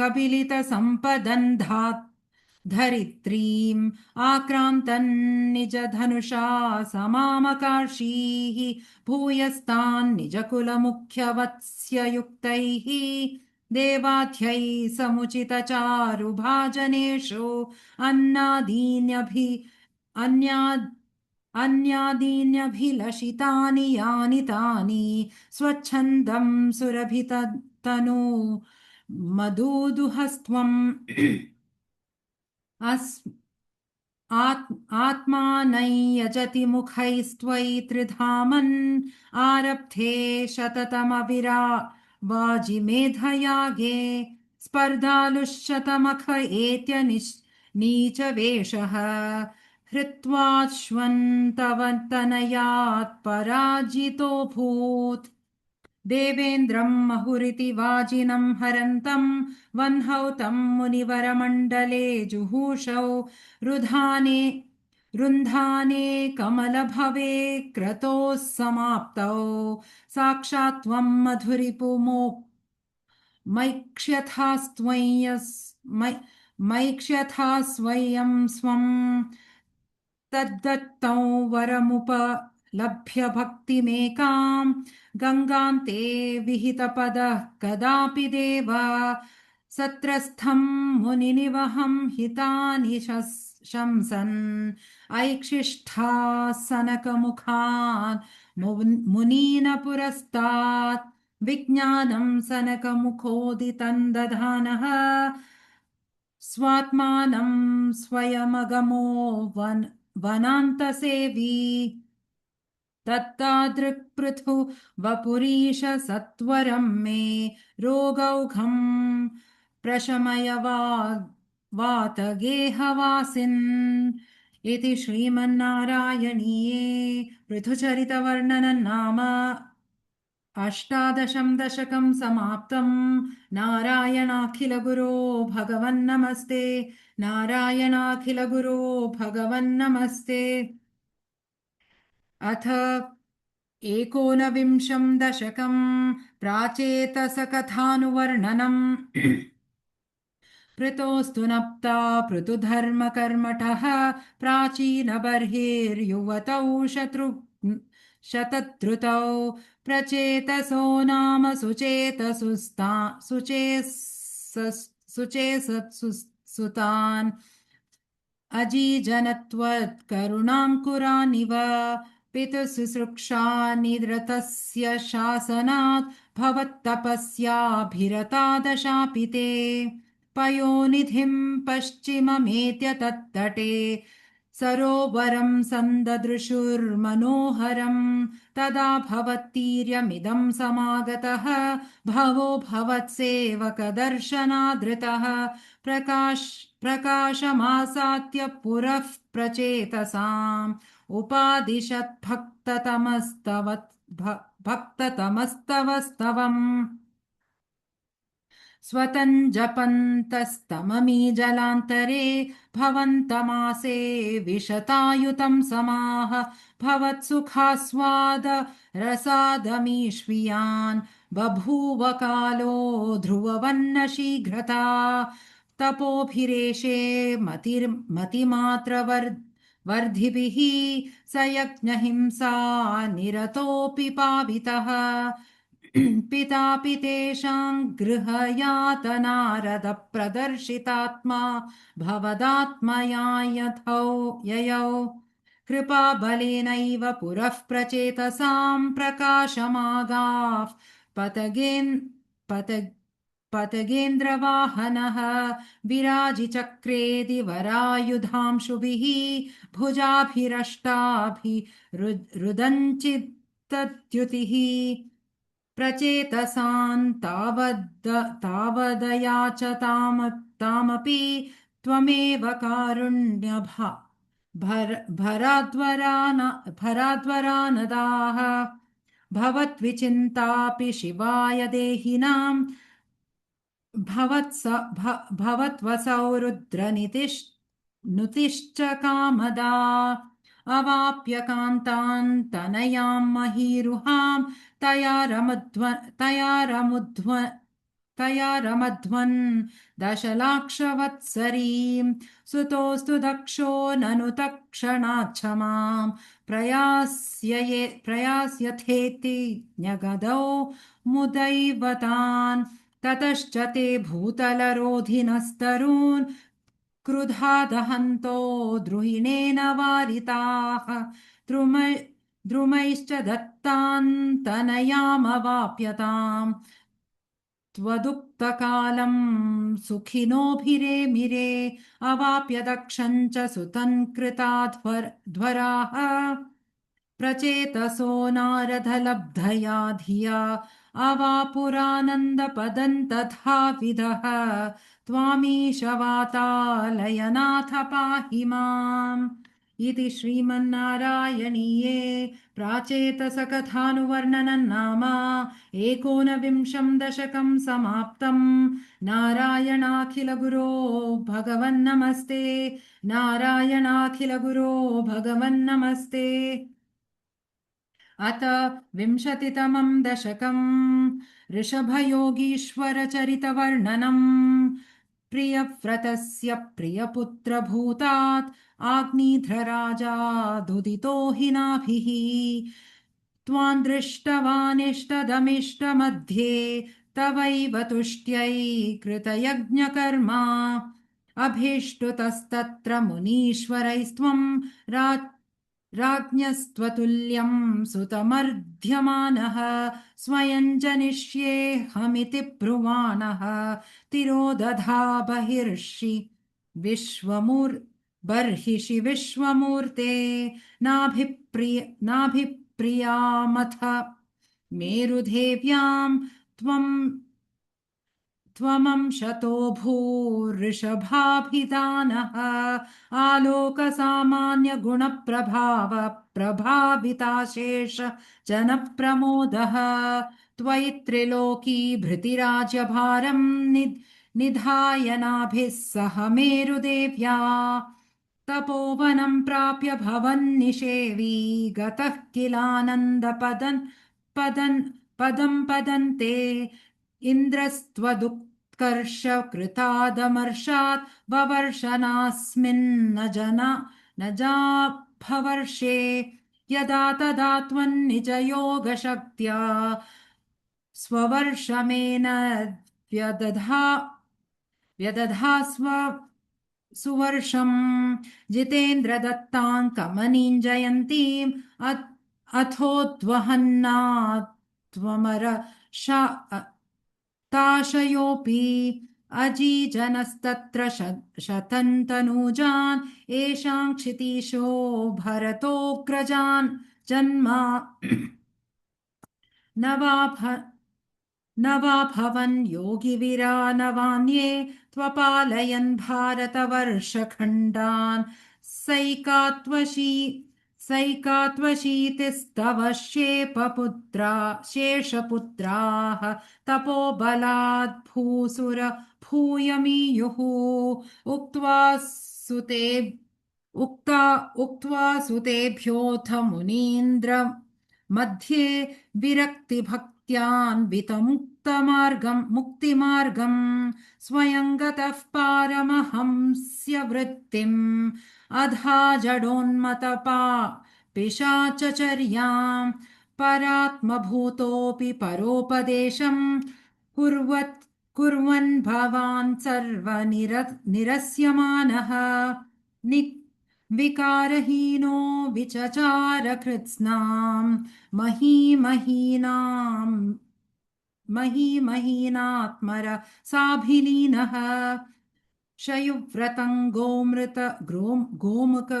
कबिलितसम्पदन्धात् धरित्रीम् आक्रान्तन्निजधनुषा समामकार्षीः भूयस्तान् निजकुलमुख्यवत्स्ययुक्तैः देवाध्यै समुचितचारुभाजनेषु अन्नादीन्यभि अन्याद् अन्यादीन्यभिलषितानि यानि तानि स्वच्छन्दं सुरभितनु मधुदुहस्त्वम् आत्मानं मुखैस्त्वयि त्रिधामन् आरब्धे शततमविरा वाजिमेधयागे स्पर्धालुशतमख एत्य नीचवेषः हृत्वाश्वन्तव तनयात् पराजितोऽभूत् देवेन्द्रं महुरिति वाजिनं हरन्तं वह्नौतं मुनिवरमण्डले जुहूषौ रुन्धाने कमलभवे क्रतोः समाप्तौ साक्षात् त्वं मधुरिपुमो मैक्ष्यथा स्वयं स्वम् तद्दत्तौ वरमुपलभ्य भक्तिमेकां गङ्गान्ते विहितपदः कदापि देव सत्रस्थं मुनिनिवहं हितानि शंसन् ऐक्षिष्ठासनकमुखान् मुनीन पुरस्तात् विज्ञानं सनकमुखोदितं दधानः स्वात्मानं स्वयमगमो वनान्तसेवी तत्तादृक्पृथु वपुरीश सत्वरं मे रोगौघं प्रशमय वातगेहवासिन् इति श्रीमन्नारायणीये पृथुचरितवर्णनं नाम अष्टादशं दशकं समाप्तम् नारायणाखिलगुरो भगवन्नमस्ते नारायणाखिलगुरो भगवन्नमस्ते अथ एकोनविंशं दशकं प्राचेतसकथानुवर्णनम् पृतोस्तु नप्ता पृथुधर्मकर्मठः प्राचीनबर्हिर्युवतौ शतधृतौ प्रचेतसो नाम सुचेसत्सुतान् अजीजनत्वत्करुणाङ्कुरानिव पितुशुश्रूषा निरतस्य शासनात् भवत्तपस्याभिरता दशापि ते पयोनिधिं पश्चिममेत्य तत्तटे सरोवरं सन्ददृशुर्मनोहरं तदा भवत्तीर्यमिदं समागतः भवो भवत्सेवकदर्शनादृतः प्रकाशमासाद्य पुरः प्रचेतसाम् उपादिशद्भक्ततमस्तवस्तवम् स्वतं जपन्तस्तममी जलान्तरे भवन्तमासे विशतायुतं समाः भवत्सुखास्वाद रसादमीष्वियान् बभूव कालो ध्रुववन्न शीघ्रता तपोभिरेषे वर्धिभिः स यज्ञहिंसा निरतोऽपि पावितः पितापि तेषां गृहयातनारद प्रदर्शितात्मा भवदात्मया ययौ कृपाबलेनैव पुरः प्रचेतसां प्रकाशमागाः पत पतगेन्द्रवाहनः विराजिचक्रेदिवरायुधांशुभिः भुजाभिरष्टाभिरुदञ्चित्तद्युतिः प्रचेतसान् तावदया च तामपि त्वमेव भराद्वरानदाः भवद्विचिन्तापि शिवाय देहिनां भवत्वसौ नुतिश्च कामदा अवाप्य कान्तान् तनयां महीरुहां तया रमध्वन् दशलाक्षवत्सरीं सुतोऽस्तु दक्षो ननु तत्क्षणाच्छमां प्रयास्यथेति न्यगदौ मुदैवतान् ततश्च ते भूतलरोधिनस्तरून् क्रुधा दहन्तो द्रुहिणेन वारिताः द्रुमैश्च दत्तान्तनयामवाप्यताम् त्वदुक्तकालं सुखिनोभिरेमिरे अवाप्य दक्षं च सुतं कृताध्वराः प्रचेतसो नारदलब्धया धिया अवापुरानन्दपदं तथाविधः त्वामीशवातालयनाथ पाहि माम् इति श्रीमन्नारायणीये प्राचेतसकथानुवर्णनं नाम एकोनविंशं दशकं समाप्तम् नारायणाखिलगुरो भगवन्नमस्ते नारायणाखिलगुरो भगवन्नमस्ते अथ विंशतितमं दशकम् ऋषभयोगीश्वरचरितवर्णनम् प्रियव्रतस्य प्रियपुत्रभूतात् आग्निध्रराजादुदितो हि नाभिः त्वां दृष्टवानिष्टदमिष्टमध्ये तवैव तुष्ट्यै कृतयज्ञकर्मा अभीष्टुतस्तत्र मुनीश्वरैस्त्वं राज्ञस्त्वतुल्यं सुतमर्ध्यमानः स्वयं जनिष्येऽहमिति ब्रुवाणः तिरोदधा बर्हिषि विश्वमूर्ते नाभिप्रियामथ मेरुदेव्यां त्वमंशतो भूर्ऋषभाभिधानः प्रभाविताशेष जनप्रमोदः त्वयि त्रिलोकी भृतिराज्यभारं निधाय नाभिः सह मेरुदेव्या तपोवनं प्राप्य भवन्निषेवी गतः किलानन्दपदं पदन्ते इन्द्रस्त्वदुत्कर्ष कृतादमर्षात् ववर्षनास्मिन्न न जाभवर्षे यदा तदा त्वन्निजयोगशक्त्या स्ववर्षमेन व्यदधास्व सुवर्षम् जितेन्द्रदत्तां कमनीञ्जयन्तीम् अथोद्वहन्ना त्वमर ताशयोऽपि अजीजनस्तत्र शतन्तनूजान् येषां क्षितीशो भरतोऽग्रजान् जन्म न वा भवन् योगिविरा नवान्ये त्वपालयन् भारतवर्षखण्डान् सैकात्वशीतिस्तव शेषपुत्राः तपोबलात् भूसुर भूयमीयुः उक्त्वा सुते उक्ता उक्त्वा सुतेभ्योऽथ मुनीन्द्र मध्ये विरक्तिभक्त्यान्वितमुक्तमार्गम् मुक्तिमार्गम् स्वयं गतः पारमहंस्य वृत्तिम् अधा जडोन्मतपा पिशाचचर्याम् परात्मभूतोऽपि परोपदेशम् कुर्वन् भवान् निरस्यमानः विकारहीनो विचचार कृत्स्नाम् महीमहीनात्मर साभिलीनः शयुव्रतं गोमुख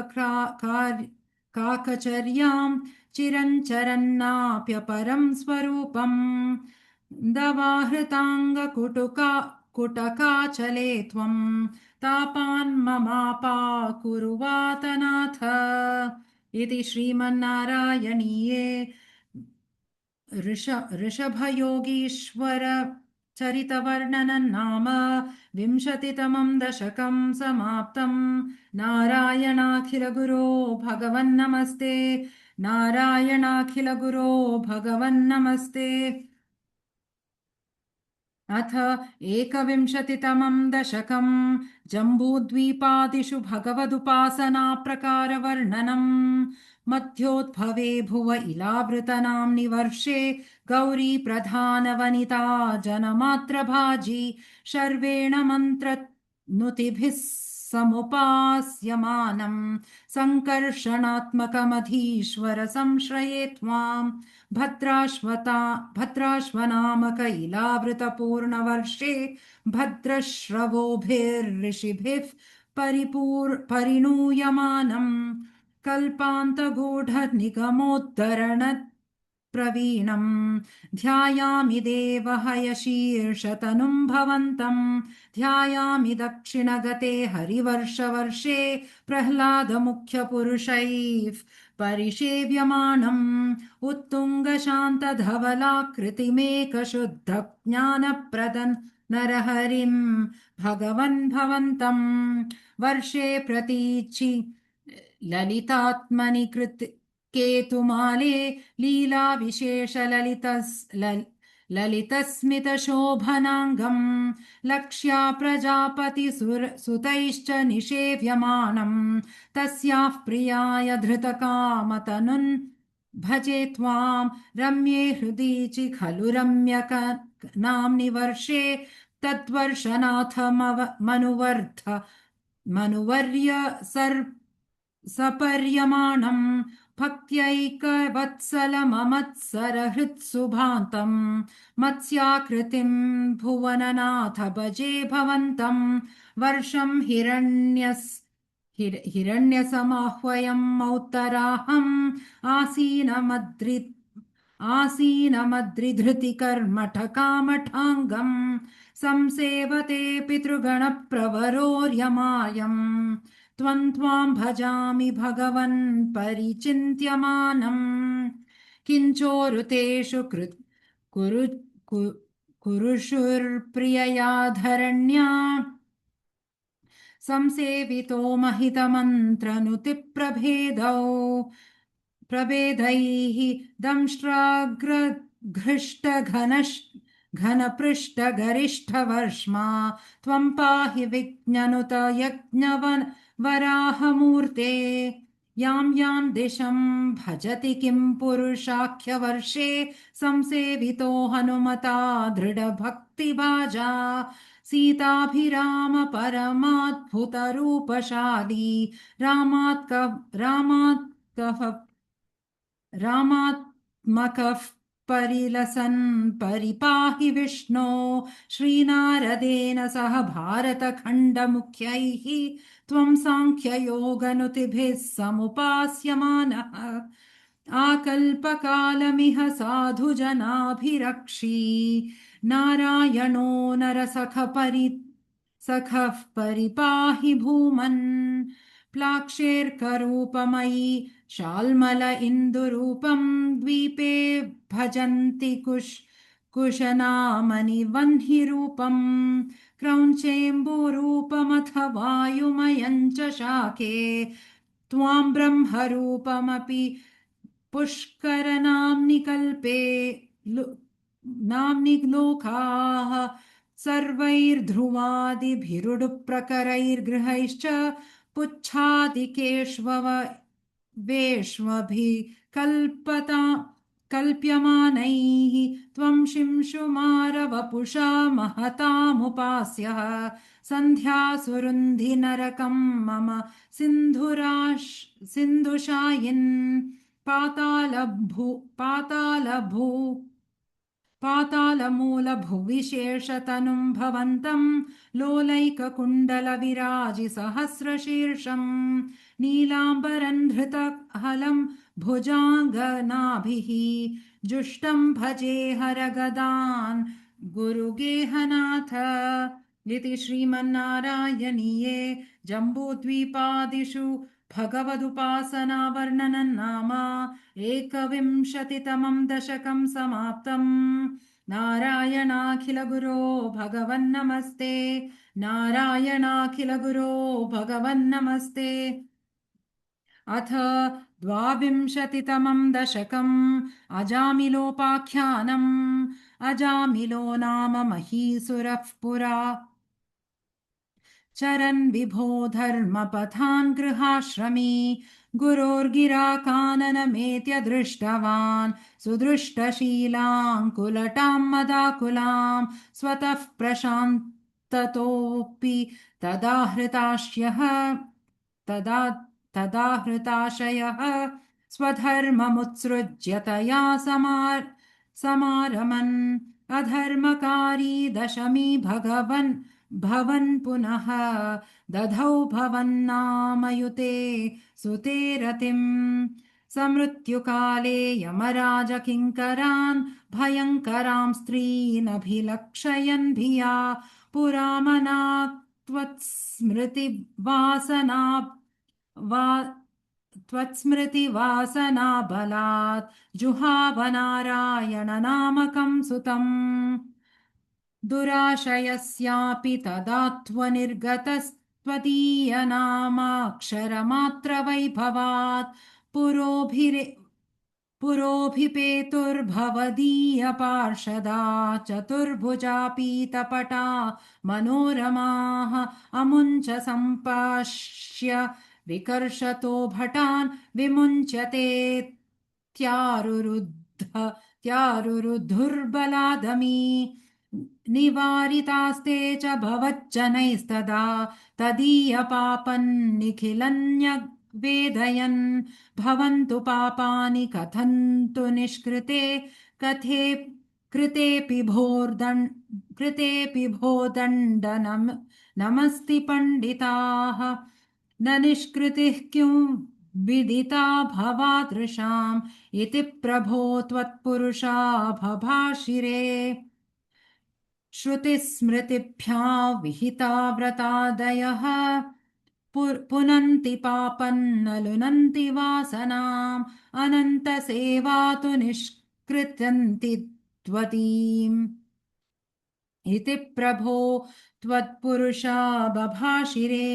काकचर्यां चिरञ्चरन्नाप्यपरं स्वरूपम् कुटकाचले त्वं तापान्ममापाकुरुवातनाथ इति श्रीमन्नारायणीये ऋषभयोगीश्वर चरितवर्णनं नाम विंशतितमं दशकं समाप्तम् नारायणाखिलगुरो भगवन्नमस्ते नारायणाखिलगुरो भगवन्नमस्ते अथ एकविंशतितमं दशकम् जम्बूद्वीपादिषु भगवदुपासनाप्रकारवर्णनम् मध्योद्भवे भुव इलावृतनाम्नि वर्षे गौरी प्रधानवनिता जनमात्रभाजी शर्वेण मन्त्रनुतिभिः समुपास्यमानम् सङ्कर्षणात्मकमधीश्वर संश्रये त्वाम् भद्राश्वनामक इलावृतपूर्णवर्षे भद्रश्रवोभिर्ऋषिभिः परिणूयमानम् कल्पान्तगूढनिगमोद्धरण प्रवीणम् ध्यायामि देवहयशीर्षतनुं भवन्तम् ध्यायामि दक्षिणगते हरिवर्षवर्षे प्रह्लादमुख्यपुरुषैः परिसेव्यमाणम् उत्तुङ्गशान्तधवलाकृतिमेकशुद्धज्ञानप्रदन् नरहरिम् भगवन् भवन्तम् वर्षे प्रतीचि ललितात्मनि केतुमाले लीला विशेष ललितस्मितशोभनाङ्गम् लक्ष्या प्रजापति सुतैश्च निषेव्यमाणम् तस्याः प्रियाय धृतकामतनुन् भजे त्वाम् रम्ये हृदि खलु रम्यक नाम्नि वर्षे तद्वर्षनाथ मनुवर्य सपर्यमाणम् भक्त्यैकवत्सलममत्सरहृत्सुभान्तम् मत्स्याकृतिम् भुवननाथ भजे भवन्तम् वर्षम् हिरण्यसमाह्वयम् मौत्तराहम् आसीनमद्रिधृतिकर्मठकामठाङ्गम् संसेवते पितृगणप्रवरोर्यमायम् त्वां भजामि भगवन् परिचिन्त्यमानम् किञ्चोरुतेषु कुरुषुर्प्रियया धरण्या संसेवितो महितमन्त्रनुतिप्रभेदैः घनपृष्ठगरिष्ठवर्ष्मा त्वं पाहि विज्ञनुत यज्ञवराहमूर्ते यां यां दिशं भजति किं पुरुषाख्यवर्षे संसेवितो हनुमता दृढभक्तिभाजा सीताभिराम परमाद्भुतरूपशाली रामात्मकः परिलसन् परिपाहि विष्णो श्रीनारदेन सह भारतखण्डमुख्यैः त्वं साङ्ख्ययोगनुतिभिः समुपास्यमानः आकल्पकालमिह साधुजनाभिरक्षी नारायणो नरसखः परिपाहि भूमन् प्लाक्षेर्करूपमयी शाल्मल इन्दुरूपं द्वीपे भजन्ति कुशनामनि वह्निरूपं क्रौञ्चेम्बूरूपमथ वायुमयं च शाके त्वां ब्रह्मरूपमपि पुष्करनाम्नि कल्पे नाम्नि लोकाः सर्वैर्ध्रुवादिभिरुडुप्रकरैर्गृहैश्च पुच्छादिकेष्वव वेश्मभिः कल्प्यमानैः त्वं शिंशुमारवपुषा महतामुपास्यः सन्ध्यासुरुन्धि नरकं मम सिन्धुशायिन् पातालभू पातालमूलभुविशेषतनुं भवन्तं लोलैककुण्डलविराजिसहस्रशीर्षं नीलाम्बरन्धृतहलं भुजाङ्गनाभिः जुष्टं भजे हरगदान् गुरुगेहनाथ इति श्रीमन्नारायणीये जम्बूद्वीपादिषु भगवदुपासनावर्णनं नाम एकविंशतितमं दशकं समाप्तम् नारायणाखिलगुरो भगवन्नमस्ते नारायणाखिलगुरो भगवन्नमस्ते अथ द्वाविंशतितमं दशकम् अजामिलोपाख्यानम् अजामिलो नाम महीसुरः पुरा चरन् विभो धर्मपथान् गृहाश्रमी गुरोर्गिराकाननमेत्य दृष्टवान् सुदृष्टशीलाङ्कुलटां मदाकुलां स्वतः प्रशान्ततोऽपि तदा हृताश्यः तदा हृताशयः स्वधर्ममुत्सृज्य तया समारमन् अधर्मकारी दशमी भवन् पुनः दधौ भवन्नामयुते सुते रतिम् समृत्युकाले यमराज किङ्करान् भयङ्करां स्त्रीनभिलक्षयन् धिया पुरामनात् त्वत्स्मृतिवासनाबलात् जुहावनारायणनामकं सुतम् दुराशयस्यापि तदा त्वनिर्गतस्त्वदीयनामाक्षरमात्रवैभवात् पुरोभिपेतुर्भवदीयपार्षदा चतुर्भुजा मनोरमाः अमुञ्च सम्पश्य विकर्षतो भटान् विमुञ्चते त्यारुरुद्धुर्बलादमी निवारितास्ते च भवज्जनैस्तदा तदीयपापन्निखिलन्यवेदयन् भवन्तु पापानि कथन्तु निष्कृते कृतेऽपि भो नमस्ति पण्डिताः न निष्कृतिः किं विदिता भवादृशाम् इति प्रभो त्वत्पुरुषा भभाषिरे श्रुतिस्मृतिभ्या विहिता व्रतादयः पुनन्ति पापन्न लुनन्ति वासनाम् अनन्तसेवा तु निष्कृत्यन्ति त्वतीम् इति प्रभो त्वत्पुरुषा बभाषिरे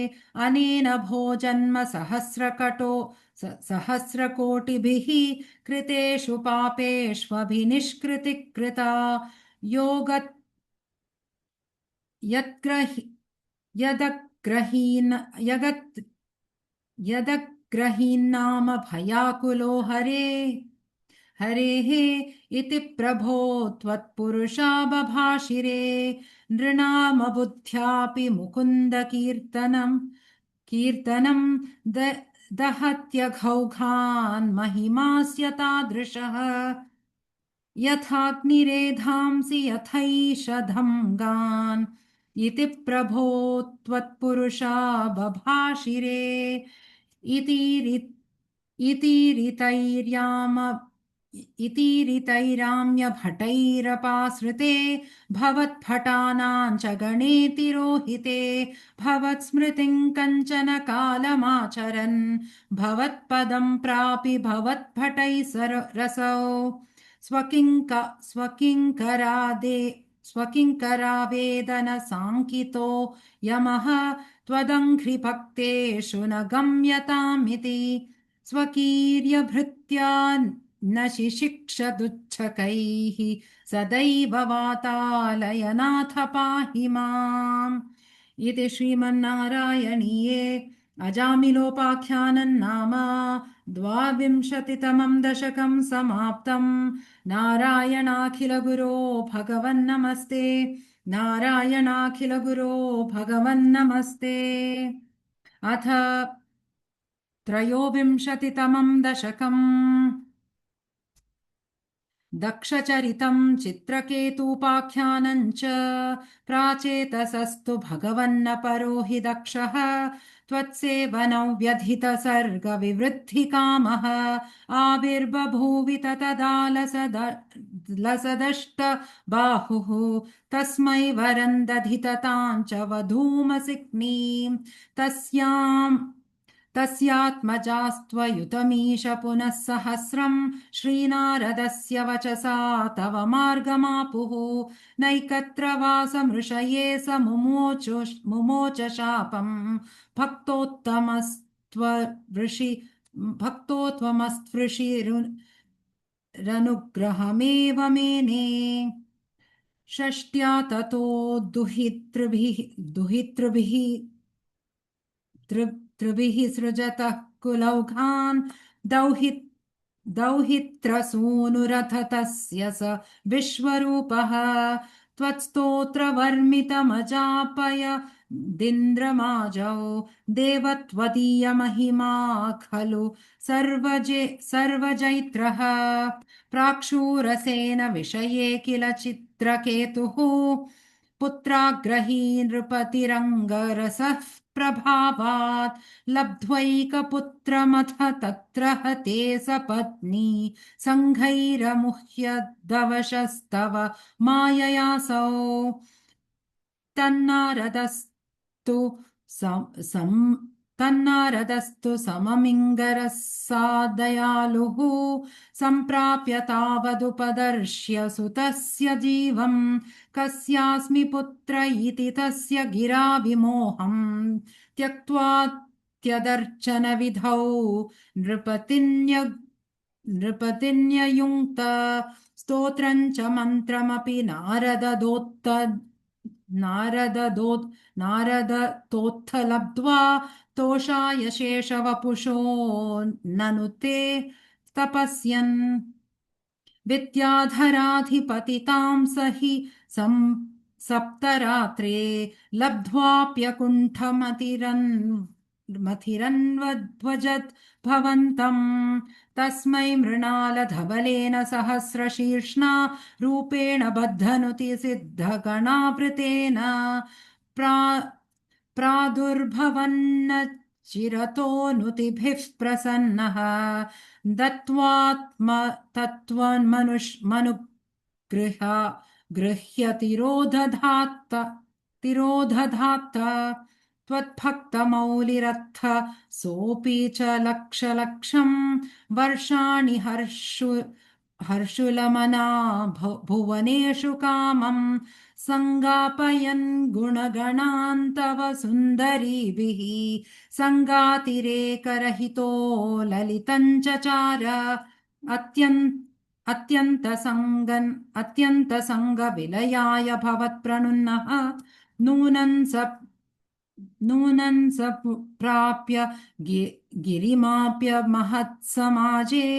अनेन भो जन्म सहस्रकोटिभिः कृतेषु पापेष्वभिनिष्कृतिः कृता यदग्रहीन्नाम भयाकुलो हरेः इति प्रभो त्वत्पुरुषा बभाषिरे नृणाम बुद्ध्यापि कीर्तनं दहत्यघौघान् महिमास्य तादृशः यथाग्निरेधांसि यथैषधं इति प्रभो त्वत्पुरुषा बभाषिरे इति रीतैर्याम इतीरितैराम्यभटैरपाश्रिते भवत्फटानां च गणे तिरोहिते भवत्स्मृतिं कञ्चन कालमाचरन् भवत्पदं प्रापि भवत्फटैः रसौ स्वकिङ्क स्वकिङ्करादे स्वकिङ्करावेदनसाङ्कितो यमः त्वदङ्घ्रिभक्तेषु न गम्यतामिति स्वकीर्यभृत्या न शिशिक्षदुच्छकैः सदैव वातालयनाथ पाहि माम् इति श्रीमन्नारायणीये अजामिलोपाख्यानं नाम द्वाविंशतितमं दशकं समाप्तम् नारायणाखिलगुरो भगवन्नमस्ते नारायणाखिलगुरो भगवन्नमस्ते अथ त्रयोविंशतितमं दशकम् दक्षचरितं चित्रकेतूपाख्यानं च प्राचेतसस्तु भगवन्नपरो हि दक्षः त्वत्सेवनौ व्यधितसर्गविवृद्धिकामः आविर्बभूवि तदा लसदष्ट बाहुः तस्मै वरं दधिततां च वधूमसिग्नीं तस्याम् तस्यात्मजास्त्वयुतमीश पुनः सहस्रम् श्रीनारदस्य वचसा तव मार्गमापुः नैकत्र वासमृषये स मुमोच शापम् भक्तोत्तमस्त्वऋषि भक्तोत्वमस्पृशिरनुग्रहमेव मेने षष्ट्या ततो दुहितृभिः त्रिभिः सृजतः कुलौघान् दौहित्रसूनुरथ तस्य स विश्वरूपः त्वत्स्तोत्रवर्मितमजापय दिन्द्रमाजौ देव त्वदीयमहिमा खलु सर्वजैत्रः प्राक्षूरसेन विषये किल चित्रकेतुः पुत्राग्रही नृपतिरङ्गरसः प्रभावात् लब्ध्वैकपुत्रमथ तत्र हते सपत्नी सङ्घैरमुह्यदवशस्तव माययासौ तन्नारदस्तु सममिङ्गरः सा दयालुः सम्प्राप्य तावदुपदर्श्य सुतस्य जीवम् कस्यास्मि पुत्र इति तस्य गिरा विमोहम् त्यक्त्वा त्यदर्चनविधौ नृपतिन्ययुङ्क्त स्तोत्रम् च मन्त्रमपि नारदतोत्थ लब्ध्वा तोषाय शेषवपुषो ननु ते तपस्यन् विद्याधराधिपतितां स हि सप्तरात्रे लब्ध्वाप्यकुण्ठमतिरन्वध्वजत् भवन्तम् तस्मै मृणालधवलेन सहस्रशीर्ष्णा रूपेण बद्धनुति सिद्धगणावृतेन प्रादुर्भवन्न चिरतोऽनुतिभिः प्रसन्नः दत्त्वात्म गृह्य तिरोधधात्त त्वद्भक्तमौलिरथ सोऽपि च लक्षलक्षम् वर्षाणि हर्षुलमना भुवनेषु कामम् सङ्गापयन् गुणगणान् तव सुन्दरीभिः सङ्गातिरेकरहितो ललितम् चचार अत्यन्तसङ्गविलयाय भवत्प्रणुन्नः नूनं स प्राप्य गिरिमाप्य महत्समाजे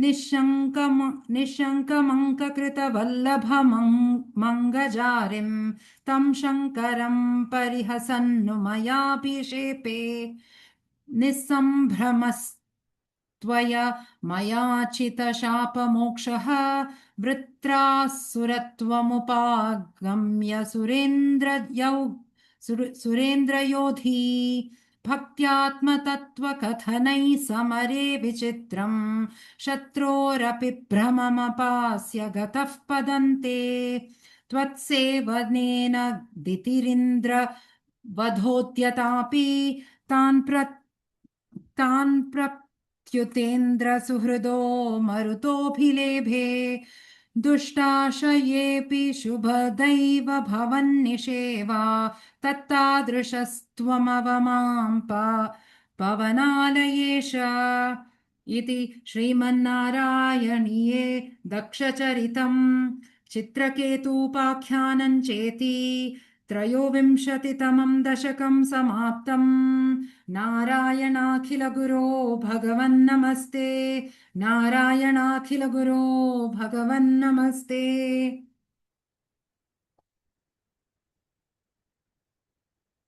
निःशङ्कमङ्ककृतवल्लभमङ्गजारिं तं शङ्करं परिहसन्नु मयाभिषेपे निःसम्भ्रमस्त्वया मयाचितशापमोक्षः वृत्रासुरत्वमुपागम्य सुरेन्द्रयोधी भक्त्यात्मतत्त्वकथनैः समरे विचित्रम् शत्रोरपि भ्रममपास्य गतः पदन्ते त्वत्सेवनेन दितिरिन्द्र वधोद्यतापि तान् प्रत्युतेन्द्र सुहृदो मरुतोऽभिलेभे दुष्टाशयेऽपि शुभदैव भवन्निषेवा तत्तादृशस्त्वमवमां पवनालयेश इति श्रीमन्नारायणीये दक्षचरितम् चित्रकेतूपाख्यानं चेति त्रयोविंशतितमं दशकं समाप्तम् नारायणाखिलगुरो भगवन्नमस्ते नारायणाखिलगुरो भगवन्नमस्ते।